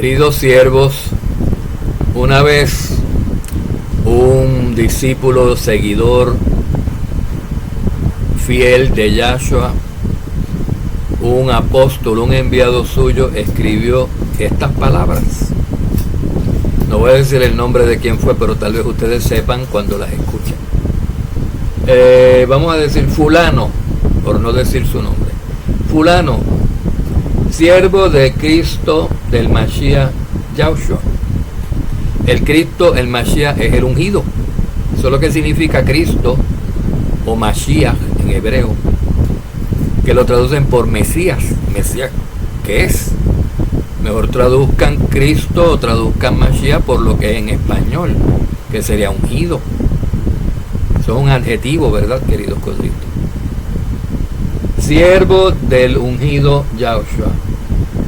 Queridos siervos, una vez un discípulo, seguidor fiel de Yahshua, un apóstol, un enviado suyo, escribió estas palabras. No voy a decir el nombre de quién fue, pero tal vez ustedes sepan cuando las escuchen. Vamos a decir fulano, por no decir su nombre. Fulano, siervo de Cristo del Mashiach Yahshua. El Cristo, el Mashiach, es el ungido. Eso es lo que significa Cristo o Mashiach en hebreo, que lo traducen por Mesías. Mesías, ¿qué es? Mejor traduzcan Cristo o traduzcan Mashiach por lo que es en español, que sería ungido. Eso es un adjetivo, ¿verdad, queridos codritos? Siervo del ungido Yahshua,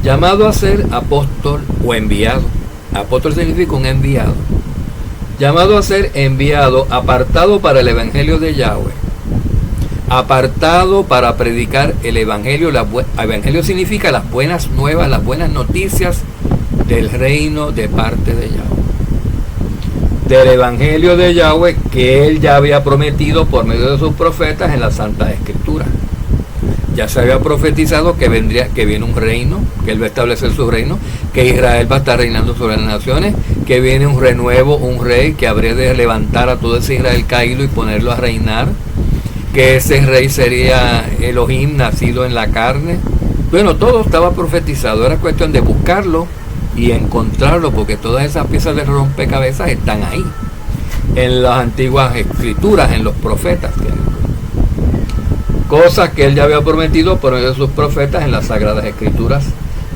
llamado a ser apóstol o enviado. Apóstol significa un enviado. Llamado a ser enviado, apartado para el evangelio de Yahweh. Apartado para predicar el evangelio. Evangelio significa las buenas nuevas, las buenas noticias del reino de parte de Yahweh. Del evangelio de Yahweh que él ya había prometido por medio de sus profetas en la Santa Escritura. Ya se había profetizado que viene un reino, que él va a establecer su reino, que Israel va a estar reinando sobre las naciones, que viene un renuevo, un rey que habría de levantar a todo ese Israel caído y ponerlo a reinar, que ese rey sería Elohim nacido en la carne. Bueno, todo estaba profetizado, era cuestión de buscarlo y encontrarlo, porque todas esas piezas de rompecabezas están ahí, en las antiguas escrituras, en los profetas. Cosas que él ya había prometido por medio de sus profetas en las Sagradas Escrituras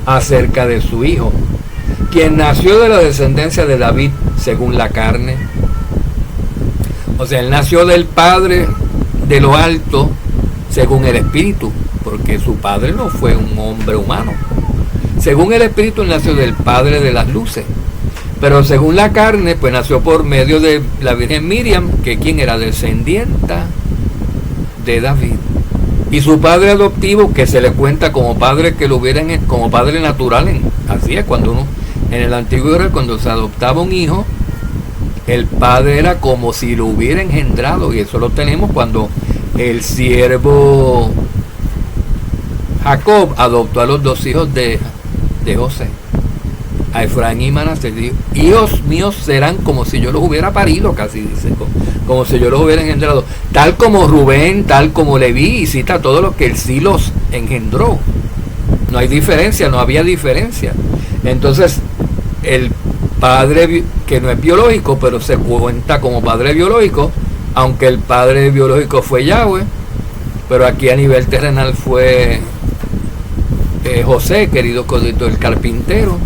acerca de su hijo, quien nació de la descendencia de David según la carne. O sea, él nació del Padre de lo alto según el Espíritu, porque su padre no fue un hombre humano. Según el Espíritu, él nació del Padre de las luces, pero según la carne, pues nació por medio de la Virgen Miriam, que quien era descendienta de David. Y su padre adoptivo, que se le cuenta como padre que lo hubieran, como padre natural, así es cuando uno, en el antiguo Israel, cuando se adoptaba un hijo, el padre era como si lo hubiera engendrado, y eso lo tenemos cuando el siervo Jacob adoptó a los dos hijos de José, a Efraín y Manasés. Dijo: hijos míos serán como si yo los hubiera parido, casi dice, como si yo los hubiera engendrado, tal como Rubén, tal como Leví, y cita todo lo que él sí los engendró. No hay diferencia, no había diferencia. Entonces, el padre que no es biológico, pero se cuenta como padre biológico, aunque el padre biológico fue Yahweh, pero aquí a nivel terrenal fue José, querido codito, el carpintero.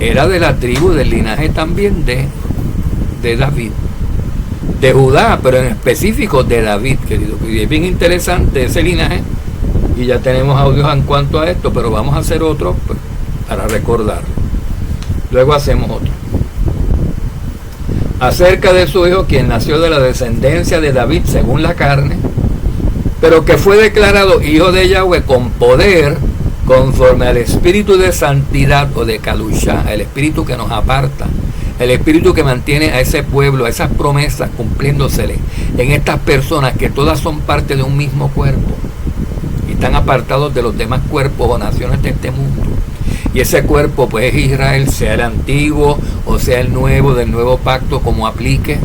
Era de la tribu, del linaje también de David, de Judá, pero en específico de David, querido. Y es bien interesante ese linaje, y ya tenemos audios en cuanto a esto, pero vamos a hacer otro pues, para recordarlo. Luego hacemos otro. Acerca de su hijo, quien nació de la descendencia de David según la carne, pero que fue declarado hijo de Yahweh con poder, conforme al espíritu de santidad o de Kadushá, el espíritu que nos aparta, el espíritu que mantiene a ese pueblo, a esas promesas cumpliéndosele en estas personas que todas son parte de un mismo cuerpo y están apartados de los demás cuerpos o naciones de este mundo. Y ese cuerpo pues es Israel, sea el antiguo o sea el nuevo, del nuevo pacto, como aplique.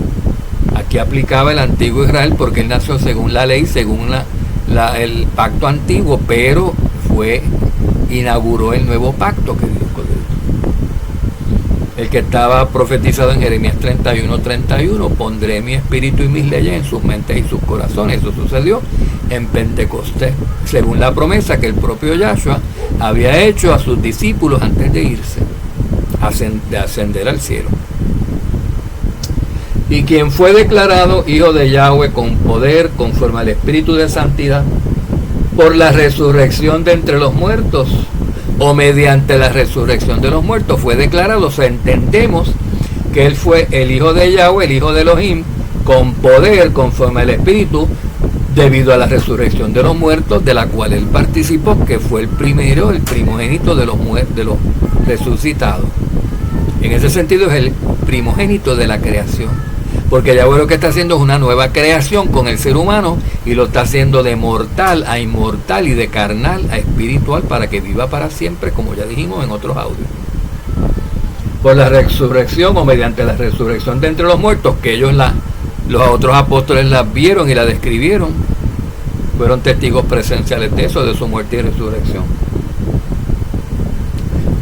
Aquí aplicaba el antiguo Israel porque él nació según la ley, según el pacto antiguo, pero inauguró el nuevo pacto, queridos codritos. El que estaba profetizado en Jeremías 31:31, pondré mi espíritu y mis leyes en sus mentes y sus corazones. Eso sucedió en Pentecostés, según la promesa que el propio Yahshua había hecho a sus discípulos antes de irse, de ascender al cielo. Y quien fue declarado hijo de Yahweh con poder, conforme al espíritu de santidad, por la resurrección de entre los muertos, o mediante la resurrección de los muertos, fue declarado. O sea, entendemos que él fue el hijo de Yahweh, el hijo de Elohim, con poder, conforme al espíritu, debido a la resurrección de los muertos, de la cual él participó, que fue el primero, el primogénito de los resucitado. En ese sentido es el primogénito de la creación, porque Yahweh lo que está haciendo es una nueva creación con el ser humano y lo está haciendo de mortal a inmortal y de carnal a espiritual para que viva para siempre, como ya dijimos en otros audios. Por la resurrección o mediante la resurrección de entre los muertos, que ellos los otros apóstoles la vieron y la describieron, fueron testigos presenciales de eso, de su muerte y resurrección.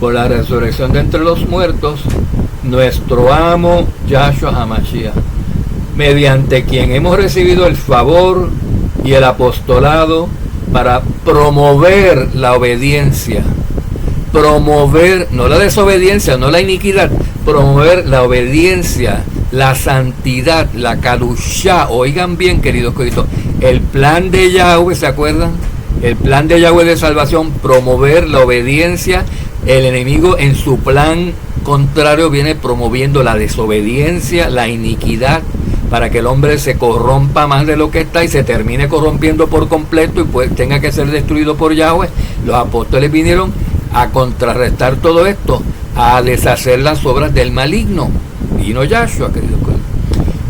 Por la resurrección de entre los muertos, nuestro amo Yahshua HaMashiach, mediante quien hemos recibido el favor y el apostolado para promover la obediencia, promover, no la desobediencia, no la iniquidad, promover la obediencia, la santidad, la kadushá. Oigan bien, queridos queridos, el plan de Yahweh, ¿se acuerdan? El plan de Yahweh de salvación, promover la obediencia. El enemigo en su plan contrario viene promoviendo la desobediencia, la iniquidad, para que el hombre se corrompa más de lo que está y se termine corrompiendo por completo y pues tenga que ser destruido por Yahweh. Los apóstoles vinieron a contrarrestar todo esto, a deshacer las obras del maligno. Vino Yahshua, queridos.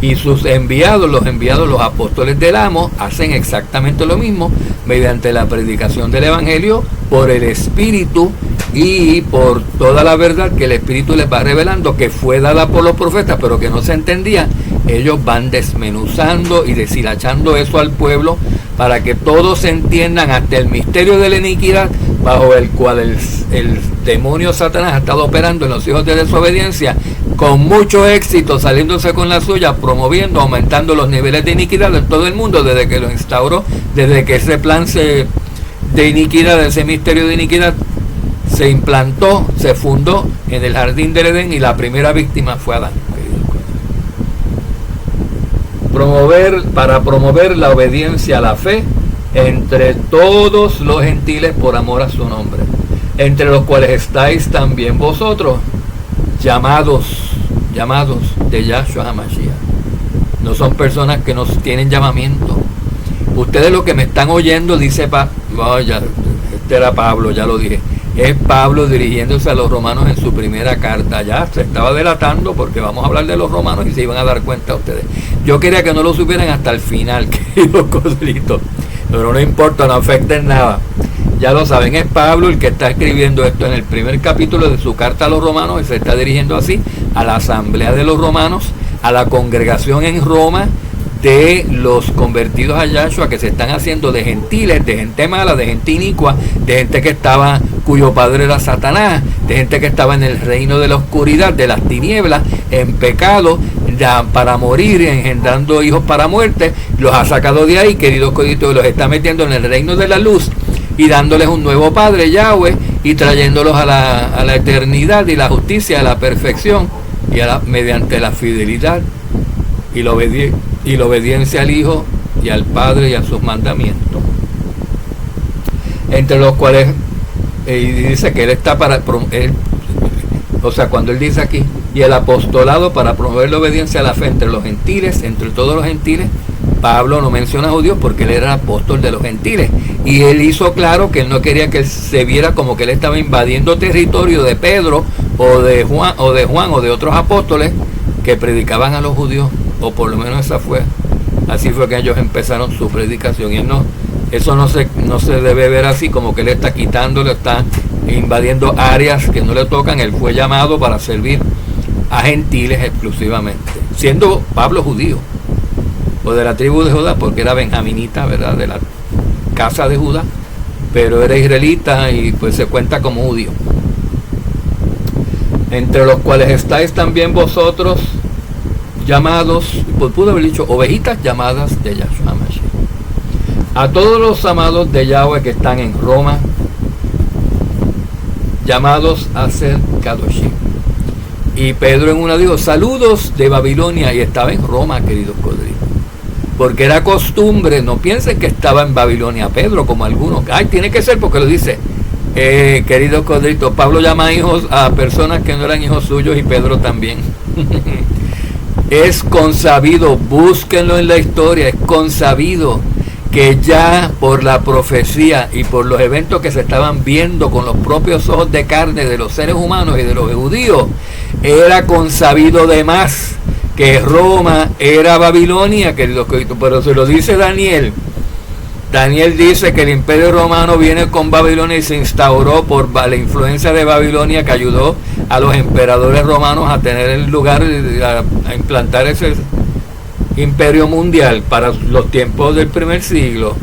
Y sus enviados, los apóstoles del amo, hacen exactamente lo mismo mediante la predicación del evangelio por el Espíritu y por toda la verdad que el Espíritu les va revelando, que fue dada por los profetas, pero que no se entendía. Ellos van desmenuzando y deshilachando eso al pueblo para que todos entiendan hasta el misterio de la iniquidad bajo el cual el demonio Satanás ha estado operando en los hijos de desobediencia con mucho éxito, saliéndose con la suya, promoviendo, aumentando los niveles de iniquidad en todo el mundo desde que lo instauró, desde que ese plan de iniquidad, ese misterio de iniquidad se implantó, se fundó en el jardín del Edén, y la primera víctima fue Adán. Para promover la obediencia a la fe entre todos los gentiles por amor a su nombre, entre los cuales estáis también vosotros, llamados de Yahshua HaMashiach. No son personas que no tienen llamamiento. Ustedes los que me están oyendo, dice este era Pablo, ya lo dije. Es Pablo dirigiéndose a los romanos en su primera carta. Ya se estaba delatando porque vamos a hablar de los romanos y se iban a dar cuenta ustedes. Yo quería que no lo supieran hasta el final, queridos coslitos, pero no importa, no afecta en nada. Ya lo saben, es Pablo el que está escribiendo esto en el primer capítulo de su carta a los romanos, y se está dirigiendo así a la asamblea de los romanos, a la congregación en Roma de los convertidos a Yahshua, que se están haciendo de gentiles, de gente mala, de gente inicua, de gente cuyo padre era Satanás, de gente que estaba en el reino de la oscuridad, de las tinieblas, en pecado, ya para morir, engendrando hijos para muerte. Los ha sacado de ahí, queridos coditos, y los está metiendo en el reino de la luz y dándoles un nuevo padre, Yahweh, y trayéndolos a la eternidad y la justicia, a la perfección, y mediante la fidelidad y la obediencia al Hijo y al Padre y a sus mandamientos, entre los cuales y dice que él está cuando él dice aquí, y el apostolado para promover la obediencia a la fe entre los gentiles, entre todos los gentiles. Pablo no menciona a judíos porque él era apóstol de los gentiles, y él hizo claro que él no quería que se viera como que él estaba invadiendo territorio de Pedro o de Juan o de otros apóstoles que predicaban a los judíos, o por lo menos así fue que ellos empezaron su predicación. Y eso no se debe ver así como que él está quitándole, está invadiendo áreas que no le tocan. Él fue llamado para servir a gentiles exclusivamente, siendo Pablo judío o de la tribu de Judá, porque era benjaminita, ¿verdad?, de la casa de Judá, pero era israelita y pues se cuenta como judío. Entre los cuales estáis también vosotros, llamados, pues pude haber dicho, ovejitas llamadas de Yahshua HaMashiach. A todos los amados de Yahweh que están en Roma, llamados a ser Kadoshim. Y Pedro en una dijo, saludos de Babilonia, y estaba en Roma, queridos codritos, porque era costumbre. No piensen que estaba en Babilonia Pedro, como algunos. Tiene que ser porque lo dice. Queridos codritos, Pablo llama hijos a personas que no eran hijos suyos, y Pedro también. Es consabido, búsquenlo en la historia, es consabido que ya por la profecía y por los eventos que se estaban viendo con los propios ojos de carne de los seres humanos y de los judíos, era consabido de más que Roma era Babilonia, queridos, pero se lo dice Daniel. Daniel dice que el imperio romano viene con Babilonia y se instauró por la influencia de Babilonia, que ayudó a los emperadores romanos a tener el lugar, a implantar ese imperio mundial para los tiempos del primer siglo.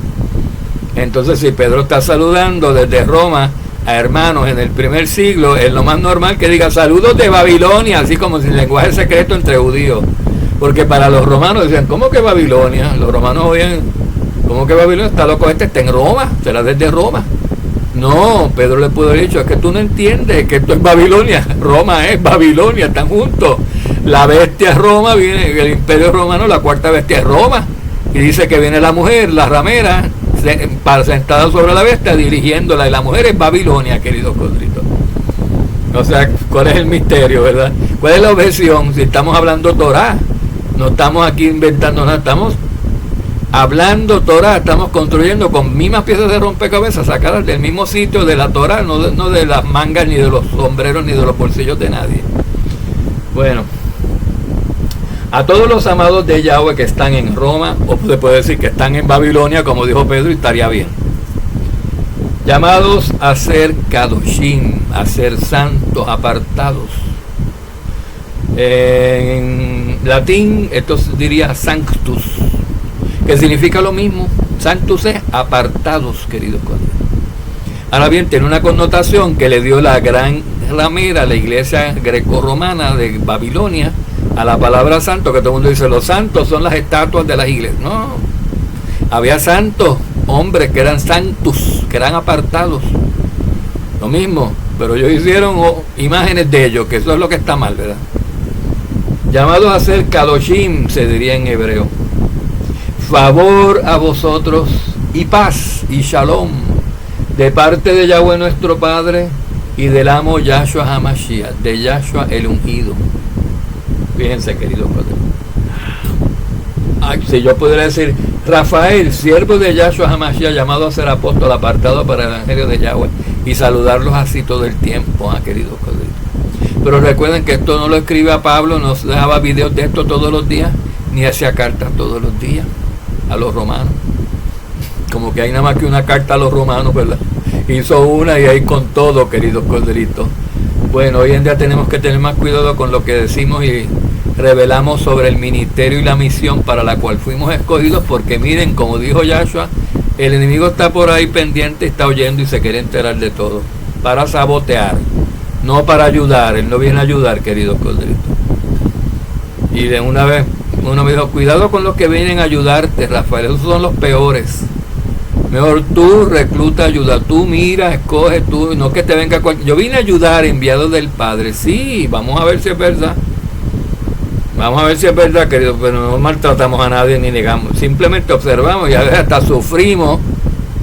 Entonces, si Pedro está saludando desde Roma a hermanos en el primer siglo, es lo más normal que diga saludos de Babilonia, así como sin lenguaje secreto entre judíos, porque para los romanos decían, ¿cómo que Babilonia? Los romanos oían, ¿cómo que Babilonia? Está loco, este está en Roma, será desde Roma. No, Pedro le pudo haber dicho, es que tú no entiendes que esto es Babilonia, Roma es Babilonia, están juntos. La bestia es Roma, viene el imperio romano, la cuarta bestia es Roma, y dice que viene la mujer, la ramera, sentada sobre la bestia, dirigiéndola, y la mujer es Babilonia, queridos codritos. O sea, ¿cuál es el misterio, verdad? ¿Cuál es la objeción? Si estamos hablando Torah, no estamos aquí inventando nada, estamos hablando Torah, estamos construyendo con mismas piezas de rompecabezas sacadas del mismo sitio de la Torah, no de las mangas, ni de los sombreros, ni de los bolsillos de nadie. Bueno, a todos los amados de Yahweh que están en Roma, o se puede decir que están en Babilonia, como dijo Pedro, y estaría bien. Llamados a ser Kadoshim, a ser santos, apartados. En latín, esto diría sanctus, que significa lo mismo. Sanctus es apartados, queridos colegas. Ahora bien, tiene una connotación que le dio la gran ramera, la iglesia grecorromana de Babilonia, a la palabra santo, que todo el mundo dice, los santos son las estatuas de las iglesias. No, había santos, hombres que eran sanctus, que eran apartados. Lo mismo, pero ellos hicieron imágenes de ellos, que eso es lo que está mal, ¿verdad? Llamados a ser Kadoshim, se diría en hebreo. Favor a vosotros y paz y shalom de parte de Yahweh nuestro Padre y del amo Yahshua HaMashiach, de Yahshua el ungido. Fíjense, queridos padres. Si yo pudiera decir, Rafael, siervo de Yahshua HaMashiach, llamado a ser apóstol, apartado para el evangelio de Yahweh, y saludarlos así todo el tiempo, queridos padres. Pero recuerden que esto no lo escribe a Pablo, no dejaba videos de esto todos los días, ni hacía cartas todos los días a los romanos. Como que hay nada más que una carta a los romanos, ¿verdad? Hizo una y ahí con todo, queridos corderitos. Bueno, hoy en día tenemos que tener más cuidado con lo que decimos y revelamos sobre el ministerio y la misión para la cual fuimos escogidos, porque miren, como dijo Yahshua, el enemigo está por ahí pendiente, está oyendo y se quiere enterar de todo, para sabotear, no para ayudar. Él no viene a ayudar, queridos corderitos. Y de una vez uno me dijo, cuidado con los que vienen a ayudarte, Rafael, esos son los peores. Mejor tú recluta ayuda, tú mira, escoge tú, no que te venga cualquier. Yo vine a ayudar, enviado del Padre. Sí, vamos a ver si es verdad. Vamos a ver si es verdad, querido, pero no maltratamos a nadie ni negamos. Simplemente observamos y a veces hasta sufrimos,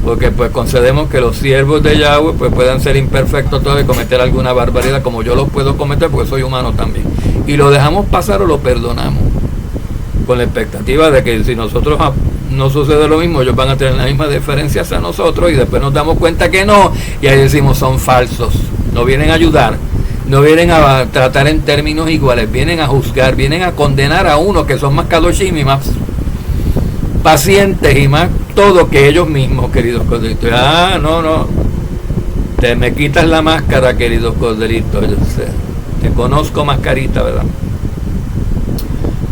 porque pues concedemos que los siervos de Yahweh pues puedan ser imperfectos todos y cometer alguna barbaridad, como yo los puedo cometer porque soy humano también. Y lo dejamos pasar o lo perdonamos, con la expectativa de que si nosotros no sucede lo mismo, ellos van a tener las mismas diferencias a nosotros, y después nos damos cuenta que no, y ahí decimos son falsos, no vienen a ayudar, no vienen a tratar en términos iguales, vienen a juzgar, vienen a condenar a unos que son más kadoshim y más pacientes y más todo que ellos mismos, queridos corderitos. No, te me quitas la máscara, queridos corderitos, yo sé, te conozco mascarita, ¿verdad?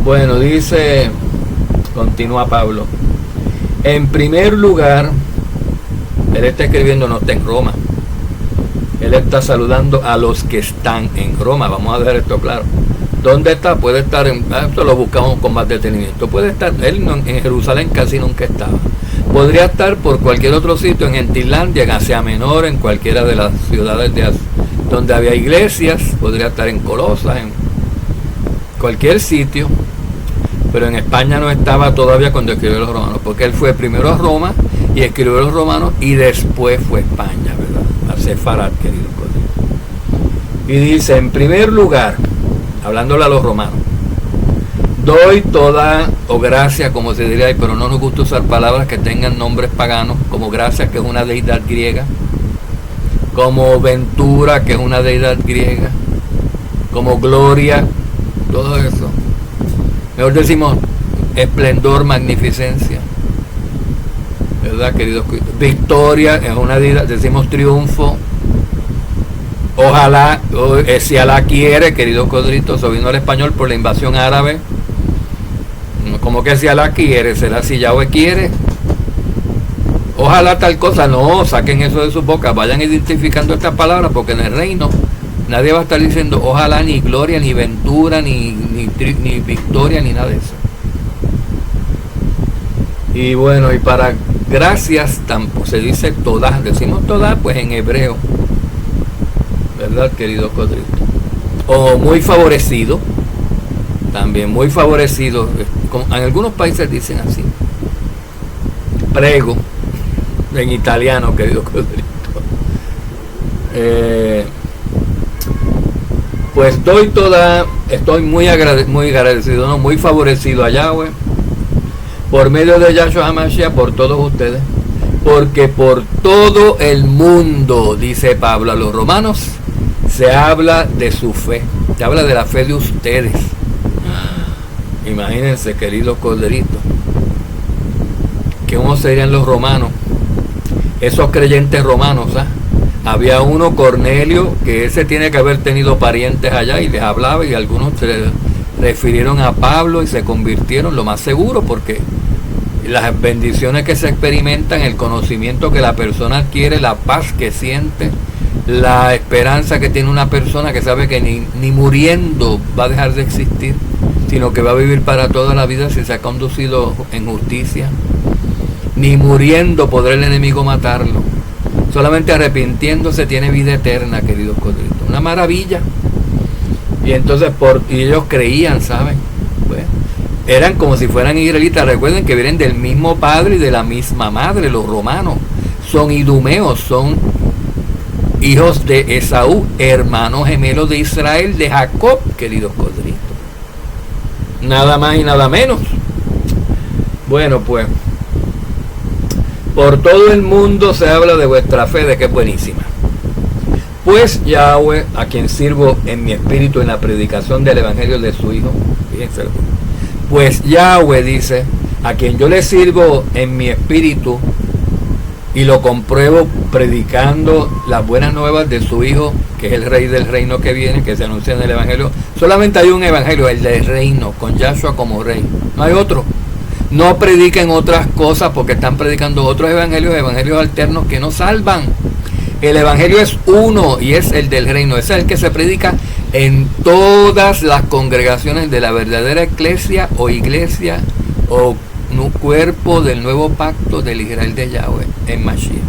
Bueno, dice, continúa Pablo, en primer lugar, él está escribiendo, no está en Roma, él está saludando a los que están en Roma. Vamos a dejar esto claro. ¿Dónde está? Puede estar esto lo buscamos con más detenimiento. Puede estar, él en Jerusalén casi nunca estaba. Podría estar por cualquier otro sitio, en Gentilandia, en Asia Menor, en cualquiera de las ciudades donde había iglesias. Podría estar en Colosas, en cualquier sitio. Pero en España no estaba todavía cuando escribió los romanos, porque él fue primero a Roma y escribió los romanos y después fue a España, ¿verdad? A Sefarat, querido código. Y dice, en primer lugar, hablándole a los romanos, Doy toda, o gracia, como se diría, pero no nos gusta usar palabras que tengan nombres paganos, como gracia, que es una deidad griega, como ventura, que es una deidad griega, como gloria, todo eso. Mejor decimos esplendor, magnificencia, ¿verdad, queridos? Victoria es una deidad, decimos triunfo. Ojalá, si Alá quiere, querido Codrito, eso vino al español por la invasión árabe. Como que si Alá quiere, será si Yahweh quiere. Ojalá tal cosa, no, saquen eso de sus bocas, vayan identificando estas palabras, porque en el reino nadie va a estar diciendo ojalá, ni gloria, ni ventura, ni victoria, ni nada de eso. Y bueno, y para gracias tampoco se dice todas, decimos todas pues en hebreo, ¿verdad, querido Codrito? O muy favorecido, también muy favorecido, en algunos países dicen así, prego, en italiano, querido Codrito. Pues doy toda, estoy muy agradecido, ¿no? Muy favorecido a Yahweh, por medio de Yahshua HaMashiach, por todos ustedes, porque por todo el mundo, dice Pablo a los romanos, se habla de su fe, se habla de la fe de ustedes. Imagínense, queridos corderitos, ¿cómo serían los romanos? Esos creyentes romanos, ¿ah? Había uno, Cornelio, que ese tiene que haber tenido parientes allá y les hablaba, y algunos se refirieron a Pablo y se convirtieron, lo más seguro, porque las bendiciones que se experimentan, el conocimiento que la persona adquiere, la paz que siente, la esperanza que tiene una persona que sabe que ni muriendo va a dejar de existir, sino que va a vivir para toda la vida si se ha conducido en justicia. Ni muriendo podrá el enemigo matarlo. Solamente arrepintiéndose tiene vida eterna, queridos codritos. Una maravilla. Y entonces y ellos creían, ¿saben? Pues, eran como si fueran israelitas. Recuerden que vienen del mismo padre y de la misma madre, los romanos. Son idumeos, son hijos de Esaú, hermanos gemelos de Israel, de Jacob, queridos codritos. Nada más y nada menos. Bueno, pues, por todo el mundo se habla de vuestra fe, de que es buenísima. Pues Yahweh, a quien sirvo en mi espíritu en la predicación del evangelio de su Hijo, fíjense, pues Yahweh dice, a quien yo le sirvo en mi espíritu y lo compruebo predicando las buenas nuevas de su Hijo, que es el Rey del reino que viene, que se anuncia en el evangelio. Solamente hay un evangelio, el del reino, con Yahshua como Rey, no hay otro. No prediquen otras cosas, porque están predicando otros evangelios alternos que no salvan. El evangelio es uno y es el del reino. Ese es el que se predica en todas las congregaciones de la verdadera iglesia o cuerpo del nuevo pacto del Israel de Yahweh en Mashiach.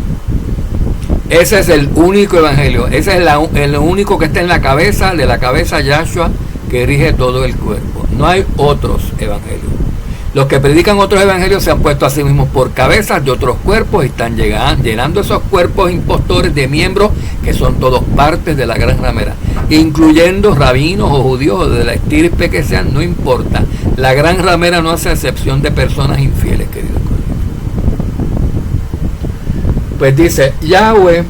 Ese es el único evangelio. Ese es el único que está en la cabeza, de la cabeza Yahshua, que rige todo el cuerpo. No hay otros evangelios. Los que predican otros evangelios se han puesto a sí mismos por cabezas de otros cuerpos y están llenando esos cuerpos impostores de miembros que son todos partes de la gran ramera, incluyendo rabinos o judíos o de la estirpe que sean, no importa. La gran ramera no hace excepción de personas infieles, queridos colegas. Pues dice Yahweh,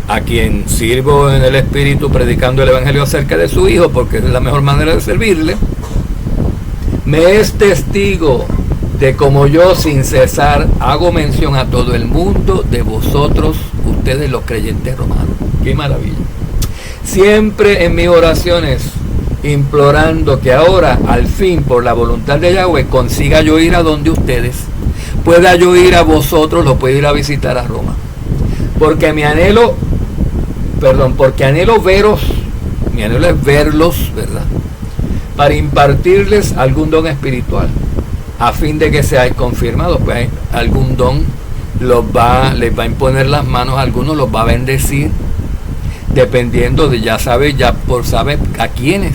a quien sirvo en el espíritu predicando el evangelio acerca de su Hijo, porque es la mejor manera de servirle, me es testigo de cómo yo sin cesar hago mención a todo el mundo de vosotros, ustedes los creyentes romanos. ¡Qué maravilla! Siempre en mis oraciones implorando que ahora, al fin, por la voluntad de Yahweh, consiga yo ir a donde ustedes, pueda yo ir a vosotros, lo puedo ir a visitar a Roma. Porque anhelo veros, mi anhelo es verlos, ¿verdad?, para impartirles algún don espiritual, a fin de que seáis confirmados. Pues algún don les va a imponer las manos a algunos, los va a bendecir, dependiendo de, ya sabe a quiénes.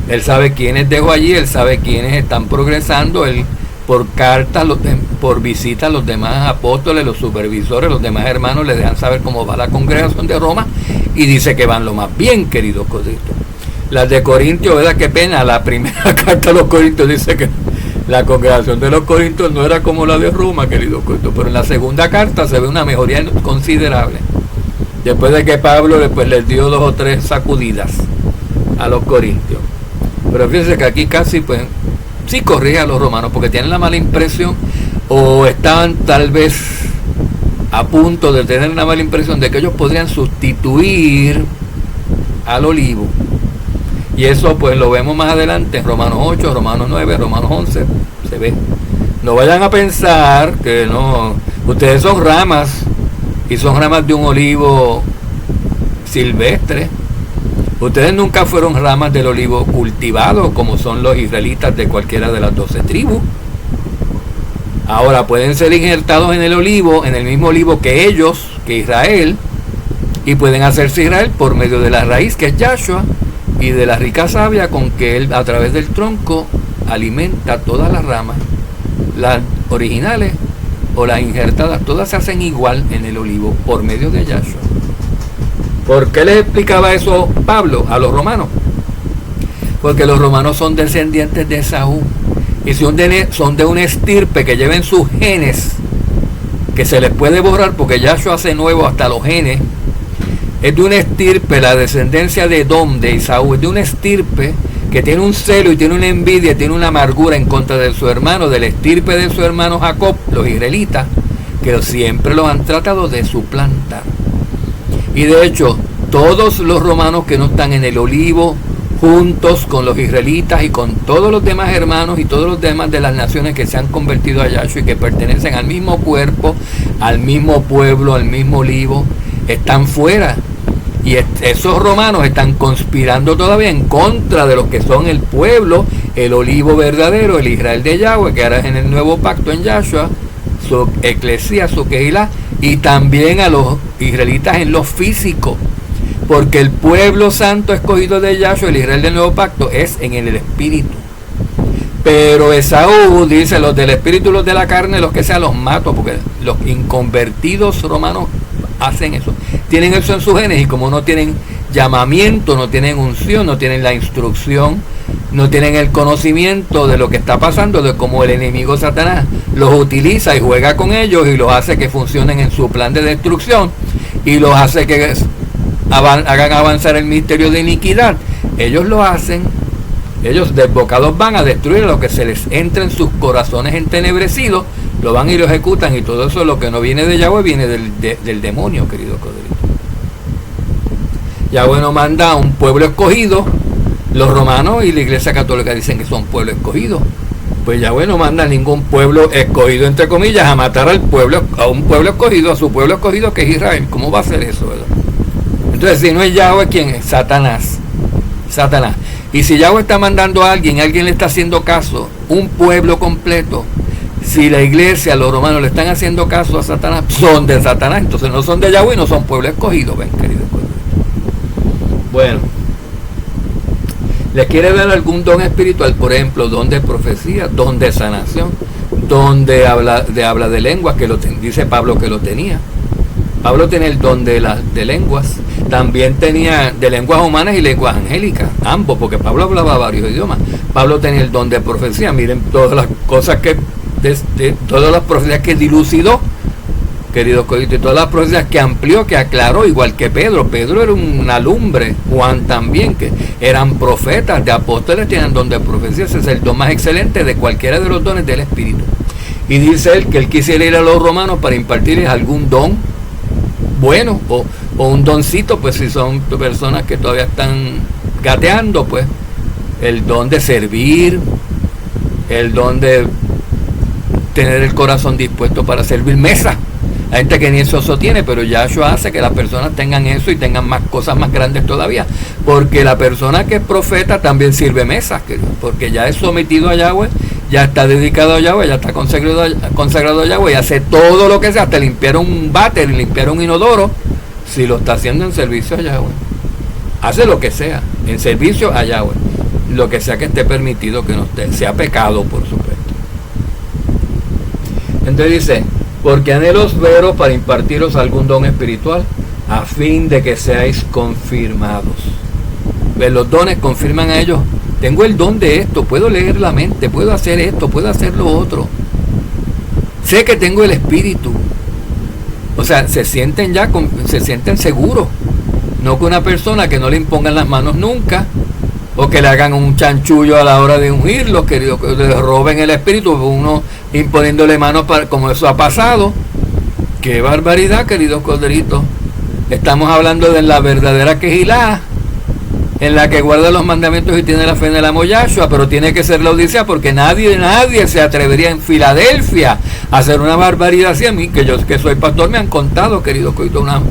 Él sabe quiénes dejo allí, él sabe quiénes están progresando, él por carta, por visita a los demás apóstoles, los supervisores, los demás hermanos les dejan saber cómo va la congregación de Roma, y dice que van lo más bien, queridos coditos. Las de Corintios, ¿verdad? Qué pena, la primera carta a los Corintios dice que la congregación de los Corintios no era como la de Roma, querido Corintios, pero en la segunda carta se ve una mejoría considerable. Después de que Pablo después les dio 2 o 3 sacudidas a los Corintios. Pero fíjense que aquí casi, pues, sí corrige a los romanos, porque tienen la mala impresión, o estaban tal vez a punto de tener una mala impresión de que ellos podrían sustituir al olivo. Y eso pues lo vemos más adelante en Romanos 8, Romanos 9, Romanos 11, se ve. No vayan a pensar que no, ustedes son ramas, y son ramas de un olivo silvestre. Ustedes nunca fueron ramas del olivo cultivado, como son los israelitas de cualquiera de las 12 tribus. Ahora pueden ser injertados en el olivo, en el mismo olivo que ellos, que Israel, y pueden hacerse Israel por medio de la raíz, que es Yahshua, y de la rica savia con que él a través del tronco alimenta todas las ramas, las originales o las injertadas, todas se hacen igual en el olivo por medio de Yahshua. ¿Por qué les explicaba eso Pablo a los romanos? Porque los romanos son descendientes de Esaú y son de una estirpe que lleven sus genes, que se les puede borrar porque Yahshua hace nuevo hasta los genes. Es de una estirpe, la descendencia de Edom, de Esaú, es de una estirpe que tiene un celo y tiene una envidia, tiene una amargura en contra de su hermano, de la estirpe de su hermano Jacob, los israelitas, que siempre los han tratado de suplantar. Y de hecho, todos los romanos que no están en el olivo, juntos con los israelitas y con todos los demás hermanos y todos los demás de las naciones que se han convertido a Yahshua y que pertenecen al mismo cuerpo, al mismo pueblo, al mismo olivo, están fuera. Y esos romanos están conspirando todavía en contra de los que son el pueblo, el olivo verdadero, el Israel de Yahweh, que ahora es en el nuevo pacto en Yahshua, su eclesía, su Keilah, y también a los israelitas en lo físico, porque el pueblo santo escogido de Yahshua, el Israel del nuevo pacto, es en el espíritu. Pero Esaú dice, los del espíritu y los de la carne, los que sean los mato, porque los inconvertidos romanos hacen eso, tienen eso en sus genes, y como no tienen llamamiento, no tienen unción, no tienen la instrucción, no tienen el conocimiento de lo que está pasando, de cómo el enemigo Satanás los utiliza y juega con ellos y los hace que funcionen en su plan de destrucción y los hace que hagan avanzar el misterio de iniquidad. Ellos lo hacen, ellos desbocados van a destruir lo que se les entra en sus corazones entenebrecidos, lo van y lo ejecutan, y todo eso, lo que no viene de Yahweh, viene del demonio, querido Codrito. Yahweh nos manda a un pueblo escogido. Los romanos y la iglesia católica dicen que son pueblo escogido. Pues Yahweh no manda a ningún pueblo escogido, entre comillas, a matar a un pueblo escogido, a su pueblo escogido, que es Israel. ¿Cómo va a hacer eso, verdad? Entonces, si no es Yahweh, ¿quién es? Satanás. Y si Yahweh está mandando a alguien le está haciendo caso, un pueblo completo. Si la iglesia, los romanos le están haciendo caso a Satanás, son de Satanás. Entonces no son de Yahweh, no son pueblo escogido. Ven, querido. Bueno, les quiere dar algún don espiritual, por ejemplo, don de profecía, don de sanación, don de habla de lenguas, que dice Pablo que lo tenía. Pablo tenía el don de lenguas, también tenía de lenguas humanas y lenguas angélicas, ambos, porque Pablo hablaba varios idiomas. Pablo tenía el don de profecía. Miren todas las cosas todas las profecías que dilucidó, queridos coditos, y todas las profecías que amplió, que aclaró, igual que Pedro. Pedro era una lumbre, Juan también, que eran profetas, de apóstoles, tenían don de profecía. Ese es el don más excelente de cualquiera de los dones del Espíritu. Y dice él que él quisiera ir a los romanos para impartirles algún don bueno, o un doncito, pues si son personas que todavía están gateando, pues el don de servir, el don de tener el corazón dispuesto para servir mesa. Hay gente que ni eso tiene, pero Yahshua hace que las personas tengan eso y tengan más cosas más grandes todavía, porque la persona que es profeta también sirve mesas, porque ya es sometido a Yahweh, ya está dedicado a Yahweh, ya está consagrado a Yahweh, y hace todo lo que sea, hasta limpiar un váter, limpiar un inodoro, si lo está haciendo en servicio a Yahweh. Hace lo que sea, en servicio a Yahweh, lo que sea que esté permitido, que no sea pecado, por supuesto. Entonces dice, porque anhelo veros para impartiros algún don espiritual, a fin de que seáis confirmados. los dones confirman a ellos, tengo el don de esto, puedo leer la mente, puedo hacer esto, puedo hacer lo otro. Sé que tengo el espíritu. O sea, se sienten seguros. No que una persona que no le impongan las manos nunca, o que le hagan un chanchullo a la hora de ungirlos, que le roben el espíritu, uno imponiéndole manos, como eso ha pasado. ¡Qué barbaridad, queridos corderitos! Estamos hablando de la verdadera quejilá, en la que guarda los mandamientos y tiene la fe en el amo Yahshua, pero tiene que ser la Odisea, porque nadie se atrevería en Filadelfia a hacer una barbaridad así. A mí, que yo que soy pastor, me han contado, queridos corderitos, una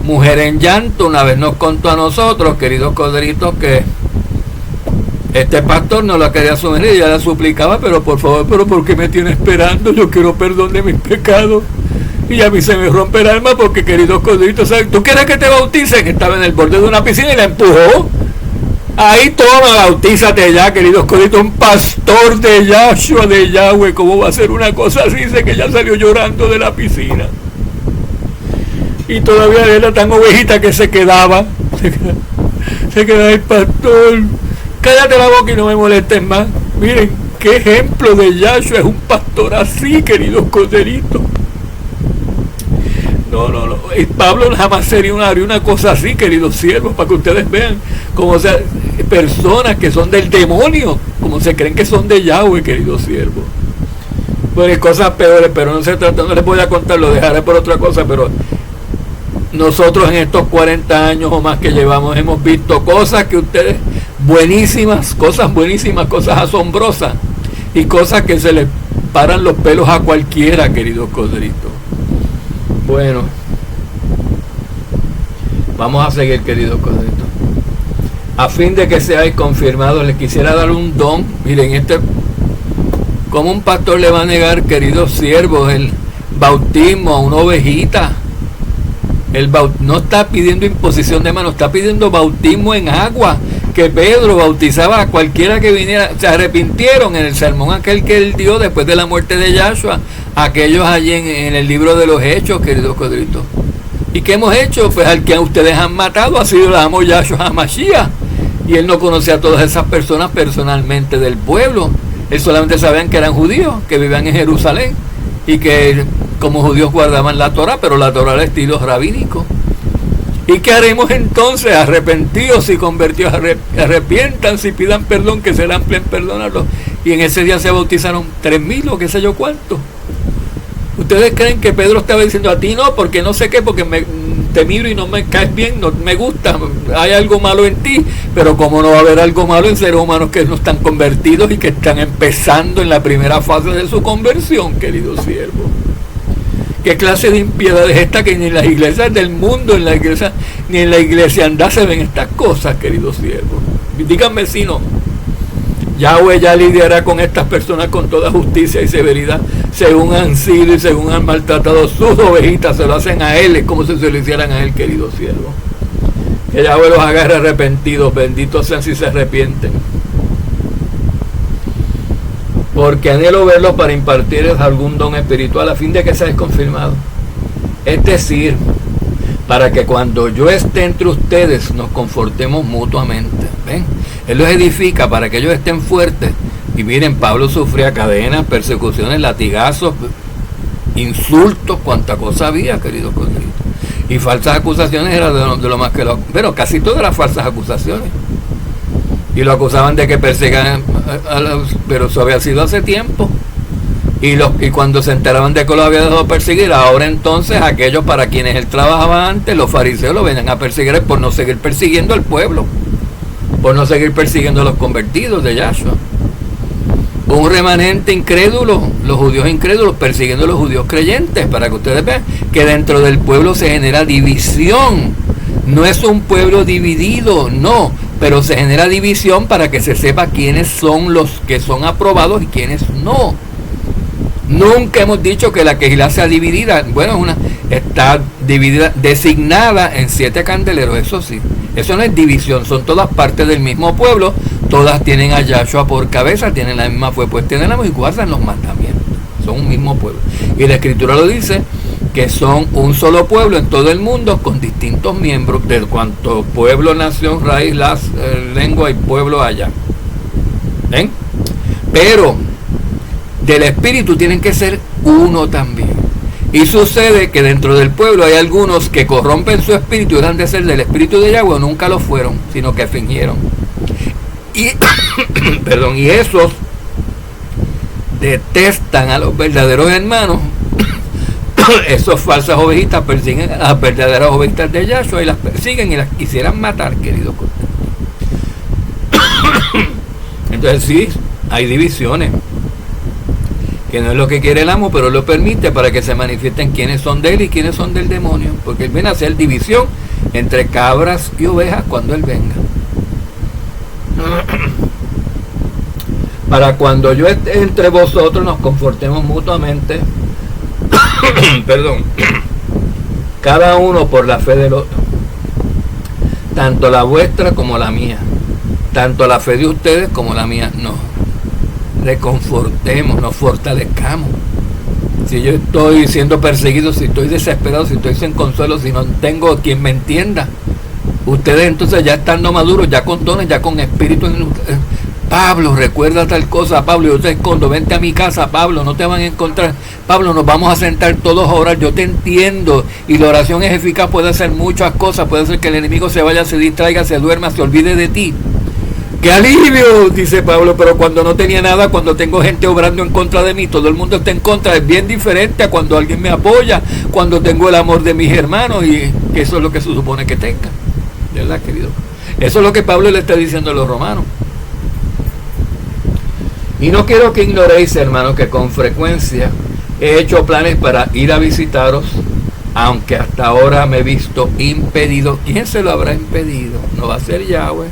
mujer en llanto una vez nos contó a nosotros, queridos corderitos, que este pastor no la quería asumir, ella la suplicaba, pero por favor, pero ¿por qué me tiene esperando? Yo quiero perdón de mis pecados. Y a mí se me rompe el alma porque, queridos corderitos, ¿sabes? ¿Tú quieres que te bauticen? Estaba en el borde de una piscina y la empujó. Ahí toma, bautízate ya, queridos corderitos. Un pastor de Yahshua, de Yahweh, ¿cómo va a ser una cosa así? Dice que ya salió llorando de la piscina. Y todavía era tan ovejita que se quedaba el pastor. Cállate la boca y no me molestes más. Miren, qué ejemplo de Yahshua es un pastor así, queridos corderitos. No. Y Pablo jamás haría una cosa así, queridos siervos, para que ustedes vean cómo personas que son del demonio, como se creen que son de Yahweh, queridos siervos. Pues cosas peores, pero no se trata, no les voy a contar, lo dejaré por otra cosa, pero nosotros en estos 40 años o más que llevamos hemos visto cosas que ustedes, buenísimas, cosas asombrosas, y cosas que se les paran los pelos a cualquiera, queridos corderitos. Bueno, vamos a seguir, queridos corderitos. A fin de que seáis confirmados, les quisiera dar un don. Miren, ¿cómo un pastor le va a negar, queridos siervos, el bautismo a una ovejita? No está pidiendo imposición de manos, está pidiendo bautismo en agua, que Pedro bautizaba a cualquiera que viniera. Se arrepintieron en el sermón aquel que él dio después de la muerte de Yahshua, aquellos allí en el libro de los Hechos, queridos corderitos. ¿Y qué hemos hecho? Pues al que ustedes han matado ha sido el amo Yahshua HaMashiach, y él no conocía a todas esas personas personalmente del pueblo. Él solamente sabían que eran judíos, que vivían en Jerusalén, y que como judíos guardaban la Torah, pero la Torah al estilo rabínico. ¿Y qué haremos entonces? Arrepentidos y convertidos, arrepiéntanse y pidan perdón, que serán en perdonarlos. Y en ese día se bautizaron 3,000 o qué sé yo cuánto. ¿Ustedes creen que Pedro estaba diciendo a ti no? Porque no sé qué, porque te miro y no me caes bien, no me gusta, hay algo malo en ti. Pero ¿cómo no va a haber algo malo en seres humanos que no están convertidos y que están empezando en la primera fase de su conversión, queridos siervos? ¿Qué clase de impiedad es esta que ni en las iglesias del mundo, ni en la iglesia andá se ven estas cosas, queridos siervos? Díganme si no. Yahweh ya lidiará con estas personas con toda justicia y severidad, según han sido y según han maltratado sus ovejitas, se lo hacen a él, es como si se lo hicieran a él, queridos siervos. Que Yahweh los agarre arrepentidos, benditos sean si se arrepienten. Porque anhelo verlos para impartirles algún don espiritual a fin de que seáis confirmados. Es decir, para que cuando yo esté entre ustedes nos confortemos mutuamente. ¿Ven? Él los edifica para que ellos estén fuertes. Y miren, Pablo sufría cadenas, persecuciones, latigazos, insultos, cuánta cosa había, queridos corderitos. Y falsas acusaciones era de lo más que lo... Pero casi todas las falsas acusaciones. Y lo acusaban de que perseguían pero eso había sido hace tiempo. Y cuando se enteraban de que los había dejado perseguir, ahora entonces aquellos para quienes él trabajaba antes, los fariseos, lo venían a perseguir por no seguir persiguiendo al pueblo, por no seguir persiguiendo a los convertidos de Yahshua. Un remanente incrédulo, los judíos incrédulos persiguiendo a los judíos creyentes, para que ustedes vean que dentro del pueblo se genera división. No es un pueblo dividido, no, pero se genera división para que se sepa quiénes son los que son aprobados y quiénes no. Nunca hemos dicho que la quejilá sea dividida. Bueno, está dividida, designada en 7 candeleros, eso sí. Eso no es división, son todas partes del mismo pueblo. Todas tienen a Yahshua por cabeza, tienen la misma fe, pues tienen la misma y guardan los mandamientos. Son un mismo pueblo. Y la Escritura lo dice, que son un solo pueblo en todo el mundo con distintos miembros, de cuanto pueblo, nación, raíz, lengua y pueblo haya. ¿Ven? Pero del espíritu tienen que ser uno también. Y sucede que dentro del pueblo hay algunos que corrompen su espíritu y eran de ser del espíritu de Yahweh, nunca lo fueron, sino que fingieron. Y, perdón, y esos detestan a los verdaderos hermanos. Esos falsas ovejitas persiguen a las verdaderas ovejitas de Yahshua y las persiguen y las quisieran matar, querido Cortés. Entonces sí, hay divisiones, que no es lo que quiere el amo, pero lo permite para que se manifiesten quiénes son de él y quiénes son del demonio, porque él viene a hacer división entre cabras y ovejas cuando él venga. Para cuando yo esté entre vosotros nos confortemos mutuamente, perdón, cada uno por la fe del otro, tanto la vuestra como la mía, tanto la fe de ustedes como la mía. Nos reconfortemos, nos fortalezcamos. Si yo estoy siendo perseguido, si estoy desesperado, si estoy sin consuelo, si no tengo quien me entienda, ustedes entonces ya estando maduros, ya con dones, ya con espíritu en ustedes. Pablo, recuerda tal cosa, Pablo, yo te escondo, vente a mi casa, Pablo, no te van a encontrar. Pablo, nos vamos a sentar todos a orar, yo te entiendo, y la oración es eficaz, puede hacer muchas cosas, puede ser que el enemigo se vaya, se distraiga, se duerma, se olvide de ti. ¡Qué alivio!, dice Pablo, pero cuando no tenía nada, cuando tengo gente obrando en contra de mí, todo el mundo está en contra, es bien diferente a cuando alguien me apoya, cuando tengo el amor de mis hermanos, y que eso es lo que se supone que tenga, ¿verdad, querido? Eso es lo que Pablo le está diciendo a los romanos. Y no quiero que ignoréis, hermanos, que con frecuencia he hecho planes para ir a visitaros, aunque hasta ahora me he visto impedido. ¿Quién se lo habrá impedido? No va a ser Yahweh.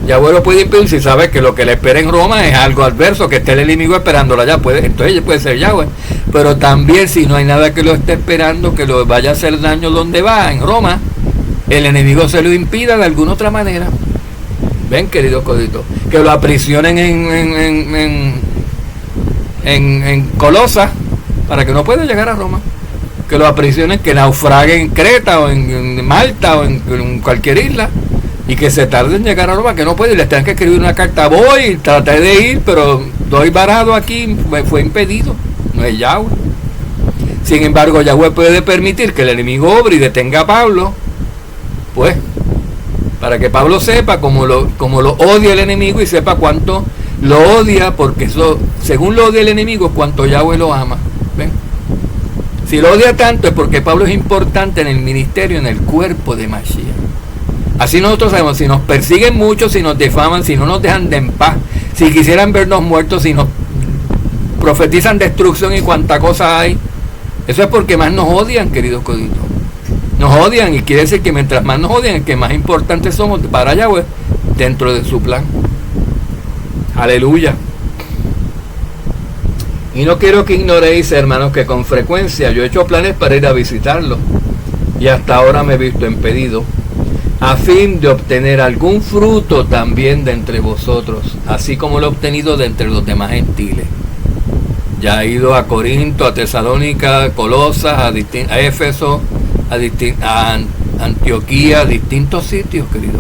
Yahweh lo puede impedir si sabe que lo que le espera en Roma es algo adverso, que esté el enemigo esperándolo allá. Entonces puede ser Yahweh. Pero también si no hay nada que lo esté esperando, que lo vaya a hacer daño donde va, en Roma, el enemigo se lo impida de alguna otra manera. Ven, querido Codito, que lo aprisionen en Colosas para que no pueda llegar a Roma, que lo aprisionen, que naufrague en Creta o en Malta o en cualquier isla, y que se tarde en llegar a Roma, que no puede, y les tengan que escribir una carta, voy, traté de ir, pero estoy varado aquí, me fue impedido. No es Yahweh. Sin embargo, Yahweh puede permitir que el enemigo obre y detenga a Pablo, pues, para que Pablo sepa como lo odia el enemigo y sepa cuánto lo odia, porque eso, según lo odia el enemigo, es cuánto Yahweh lo ama. ¿Ven? Si lo odia tanto es porque Pablo es importante en el ministerio, en el cuerpo de Mashiach. Así nosotros sabemos, si nos persiguen mucho, si nos difaman, si no nos dejan de en paz, si quisieran vernos muertos, si nos profetizan destrucción y cuánta cosa hay, eso es porque más nos odian, queridos coditos. Nos odian, y quiere decir que mientras más nos odian, es que más importantes somos para Yahweh dentro de su plan. Aleluya. Y no quiero que ignoréis, hermanos, que con frecuencia yo he hecho planes para ir a visitarlo, y hasta ahora me he visto impedido, a fin de obtener algún fruto también de entre vosotros, así como lo he obtenido de entre los demás gentiles. Ya he ido a Corinto, a Tesalónica, a Colosas, a Éfeso, a Antioquía, a distintos sitios, querido.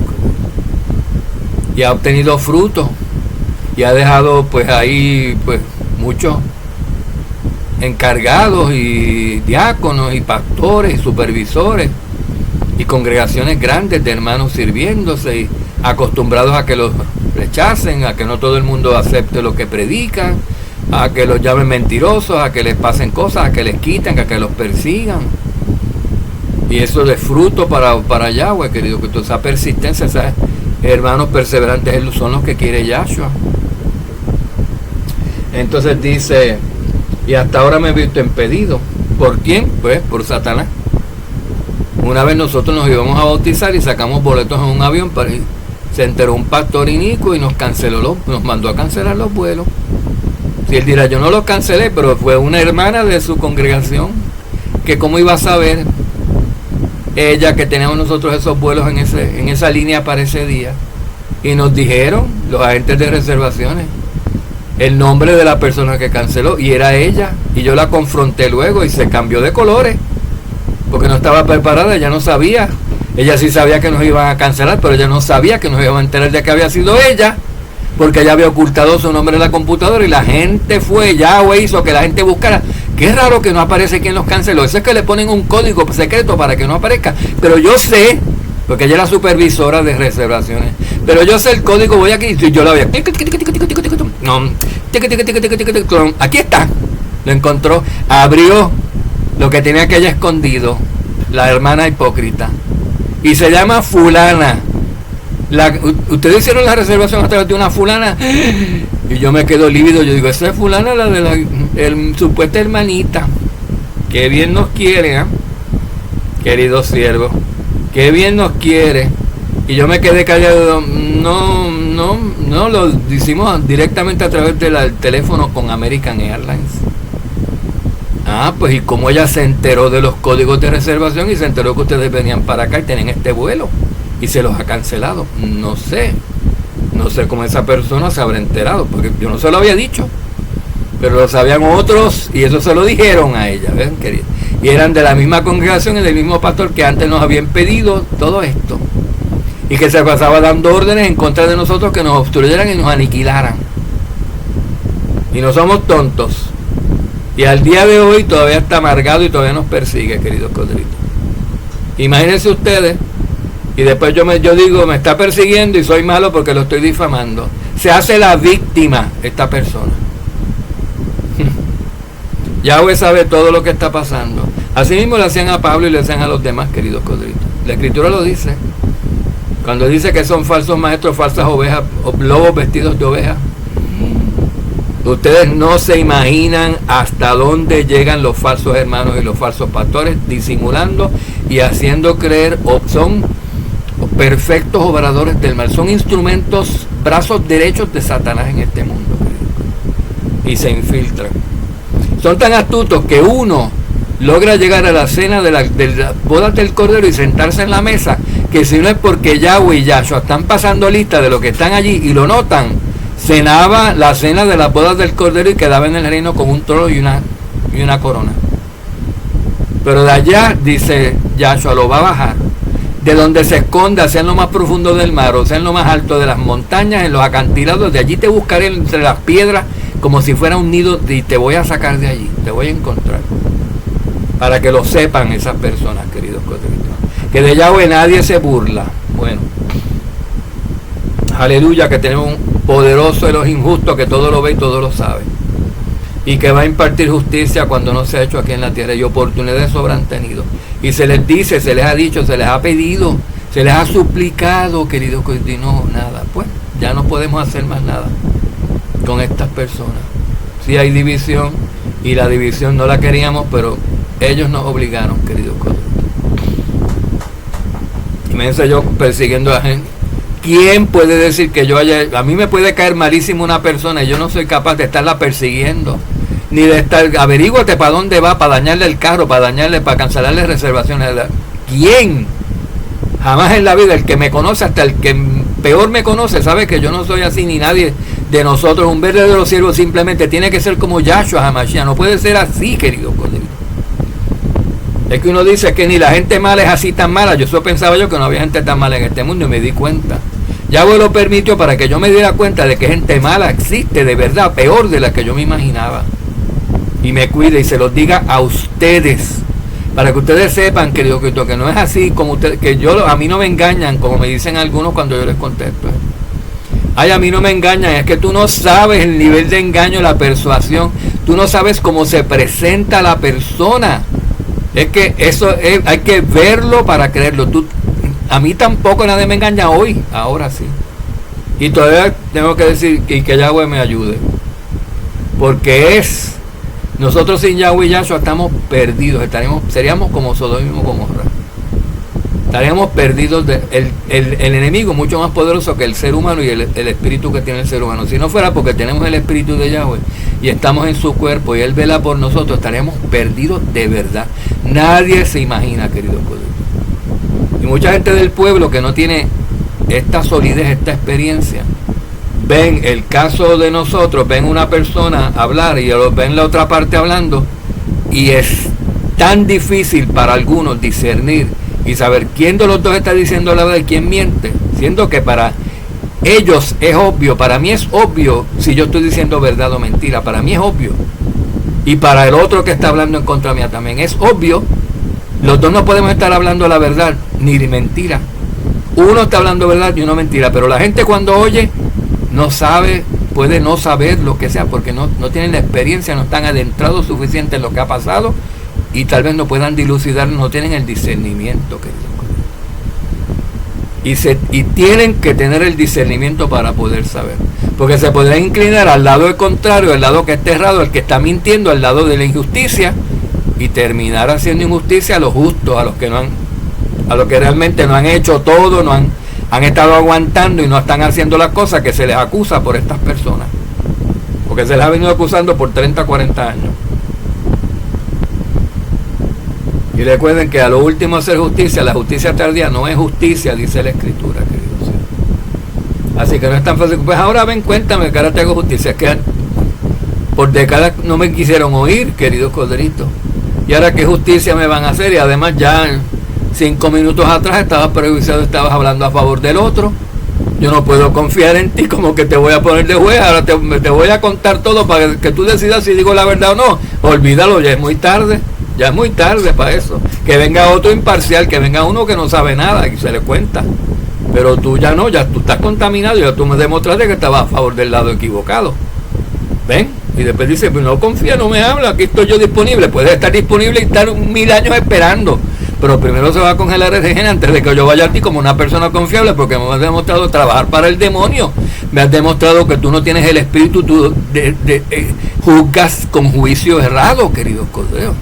Y ha obtenido frutos, y ha dejado pues ahí pues muchos encargados y diáconos y pastores y supervisores y congregaciones grandes de hermanos sirviéndose y acostumbrados a que los rechacen, a que no todo el mundo acepte lo que predican, a que los llamen mentirosos, a que les pasen cosas, a que les quiten, a que los persigan. Y eso de fruto para Yahweh, querido, que toda esa persistencia, esos hermanos perseverantes son los que quiere Yahshua. Entonces dice, y hasta ahora me he visto impedido. ¿Por quién? Pues por Satanás. Una vez nosotros nos íbamos a bautizar y sacamos boletos en un avión, se enteró un pastor inicuo y nos mandó a cancelar los vuelos. Si él dirá, yo no los cancelé, pero fue una hermana de su congregación, que cómo iba a saber ella que teníamos nosotros esos vuelos en esa línea para ese día. Y nos dijeron los agentes de reservaciones, el nombre de la persona que canceló, y era ella, y yo la confronté luego y se cambió de colores porque no estaba preparada, ella no sabía. Ella sí sabía que nos iban a cancelar, pero ella no sabía que nos iban a enterar de que había sido ella, porque ella había ocultado su nombre en la computadora, y la gente fue, Yahweh hizo que la gente buscara. Qué raro que no aparece quién los canceló. Eso es que le ponen un código secreto para que no aparezca. Pero yo sé, porque ella era supervisora de reservaciones, pero yo sé el código, voy aquí y yo la veo. Aquí está. Lo encontró, abrió lo que tenía que ella escondido, la hermana hipócrita. Y se llama fulana. Ustedes hicieron la reservación a través de una fulana. Y yo me quedo lívido. Yo digo, esa es fulana, la de la supuesta hermanita. Qué bien nos quiere, ¿eh? Querido siervo. Qué bien nos quiere. Y yo me quedé callado. No, lo hicimos directamente a través del teléfono con American Airlines. Pues y como ella se enteró de los códigos de reservación y se enteró que ustedes venían para acá y tienen este vuelo y se los ha cancelado. No sé cómo esa persona se habrá enterado, porque yo no se lo había dicho, pero lo sabían otros y eso se lo dijeron a ella, ¿ven, querida? Y eran de la misma congregación y del mismo pastor que antes nos habían pedido todo esto y que se pasaba dando órdenes en contra de nosotros, que nos obstruyeran y nos aniquilaran. Y no somos tontos. Y al día de hoy todavía está amargado y todavía nos persigue, queridos codritos. Imagínense ustedes, y después yo digo, me está persiguiendo y soy malo porque lo estoy difamando. Se hace la víctima esta persona. Yahweh sabe todo lo que está pasando. Así mismo le hacían a Pablo y le hacían a los demás, queridos codritos. La Escritura lo dice. Cuando dice que son falsos maestros, falsas ovejas, lobos vestidos de ovejas. Ustedes no se imaginan hasta dónde llegan los falsos hermanos y los falsos pastores, disimulando y haciendo creer, son perfectos obradores del mal, son instrumentos, brazos derechos de Satanás en este mundo, y se infiltran. Son tan astutos que uno logra llegar a la cena de las bodas del Cordero y sentarse en la mesa, que si no es porque Yahweh y Yahshua están pasando lista de lo que están allí y lo notan, cenaba la cena de las bodas del Cordero y quedaba en el reino con un trono y una corona. Pero de allá, dice Yahshua, lo va a bajar. De donde se esconda, sea en lo más profundo del mar, o sea en lo más alto de las montañas, en los acantilados, de allí te buscaré entre las piedras, como si fuera un nido, y te voy a sacar de allí, te voy a encontrar. Para que lo sepan esas personas, queridos codritos. Que de Yahweh nadie se burla. Bueno, aleluya, que tenemos un poderoso Elohim justo que todo lo ve y todo lo sabe, y que va a impartir justicia cuando no se ha hecho aquí en la tierra, y oportunidades sobran tenido. Y se les dice, se les ha dicho, se les ha pedido, se les ha suplicado, queridos, y no, nada. Pues ya no podemos hacer más nada con estas personas. Sí hay división, y la división no la queríamos, pero ellos nos obligaron, queridos. Imagínense yo persiguiendo a gente. ¿Quién puede decir que yo a mí me puede caer malísimo una persona y yo no soy capaz de estarla persiguiendo? Ni de estar, averíguate para dónde va, para dañarle el carro, para cancelarle reservaciones. ¿Quién? Jamás en la vida. El que me conoce, hasta el que peor me conoce, sabe que yo no soy así, ni nadie de nosotros. Un verdadero siervo simplemente tiene que ser como Yahshua HaMashiach. No puede ser así, querido Cordero. Es que uno dice que ni la gente mala es así tan mala. Yo solo pensaba yo que no había gente tan mala en este mundo, y me di cuenta. Yahweh lo permitió para que yo me diera cuenta de que gente mala existe de verdad, peor de la que yo me imaginaba. Y me cuide y se los diga a ustedes, para que ustedes sepan, querido Cristo, que no es así como ustedes, que a mí no me engañan, como me dicen algunos cuando yo les contesto. Ay, a mí no me engañan, es que tú no sabes el nivel de engaño, la persuasión, tú no sabes cómo se presenta la persona. Es que eso hay que verlo para creerlo. A mí tampoco nadie me engaña hoy, ahora sí. Y todavía tengo que decir que Yahweh me ayude. Porque nosotros sin Yahweh y Yahshua estamos perdidos. Seríamos como Sodoma y Gomorra. Estaríamos perdidos. El enemigo mucho más poderoso que el ser humano y el espíritu que tiene el ser humano. Si no fuera porque tenemos el espíritu de Yahweh y estamos en su cuerpo y Él vela por nosotros, estaríamos perdidos de verdad. Nadie se imagina, querido pueblo. Y mucha gente del pueblo que no tiene esta solidez, esta experiencia, ven el caso de nosotros, ven una persona hablar y ven la otra parte hablando, y es tan difícil para algunos discernir y saber quién de los dos está diciendo la verdad y quién miente, siendo que para ellos es obvio, para mí es obvio si yo estoy diciendo verdad o mentira, para mí es obvio, y para el otro que está hablando en contra mía también es obvio. Los dos no podemos estar hablando la verdad ni mentira, uno está hablando verdad y uno mentira, pero la gente cuando oye no sabe, puede no saber lo que sea, porque no tienen la experiencia, no están adentrados suficiente en lo que ha pasado, y tal vez no puedan dilucidar, no tienen el discernimiento, y tienen que tener el discernimiento para poder saber, porque se podrán inclinar al lado contrario, al lado que está errado, el que está mintiendo, al lado de la injusticia, y terminar haciendo injusticia a los justos, a los que realmente no han hecho todo, han estado aguantando y no están haciendo las cosas que se les acusa por estas personas, porque se les ha venido acusando por 30, 40 años. Y recuerden que a lo último hacer justicia, la justicia tardía no es justicia, dice la Escritura, queridos. Así que no es tan fácil. Pues ahora ven, cuéntame que ahora te hago justicia. Es que por décadas no me quisieron oír, queridos corderitos. Y ahora qué justicia me van a hacer, y además ya 5 minutos atrás estabas hablando a favor del otro. Yo no puedo confiar en ti, como que te voy a poner de juez, ahora te voy a contar todo para que tú decidas si digo la verdad o no. Olvídalo, ya es muy tarde para eso. Que venga otro imparcial, que venga uno que no sabe nada y se le cuenta. Pero tú ya no, ya tú estás contaminado, ya tú me demostraste que estabas a favor del lado equivocado. ¿Ven? Y después dice, pues no confía, no me habla, aquí estoy yo disponible. Puedes estar disponible y estar 1000 años esperando, pero primero se va a congelar el régimen antes de que yo vaya a ti como una persona confiable, porque me has demostrado trabajar para el demonio, me has demostrado que tú no tienes el espíritu, tú juzgas con juicio errado, queridos corderos.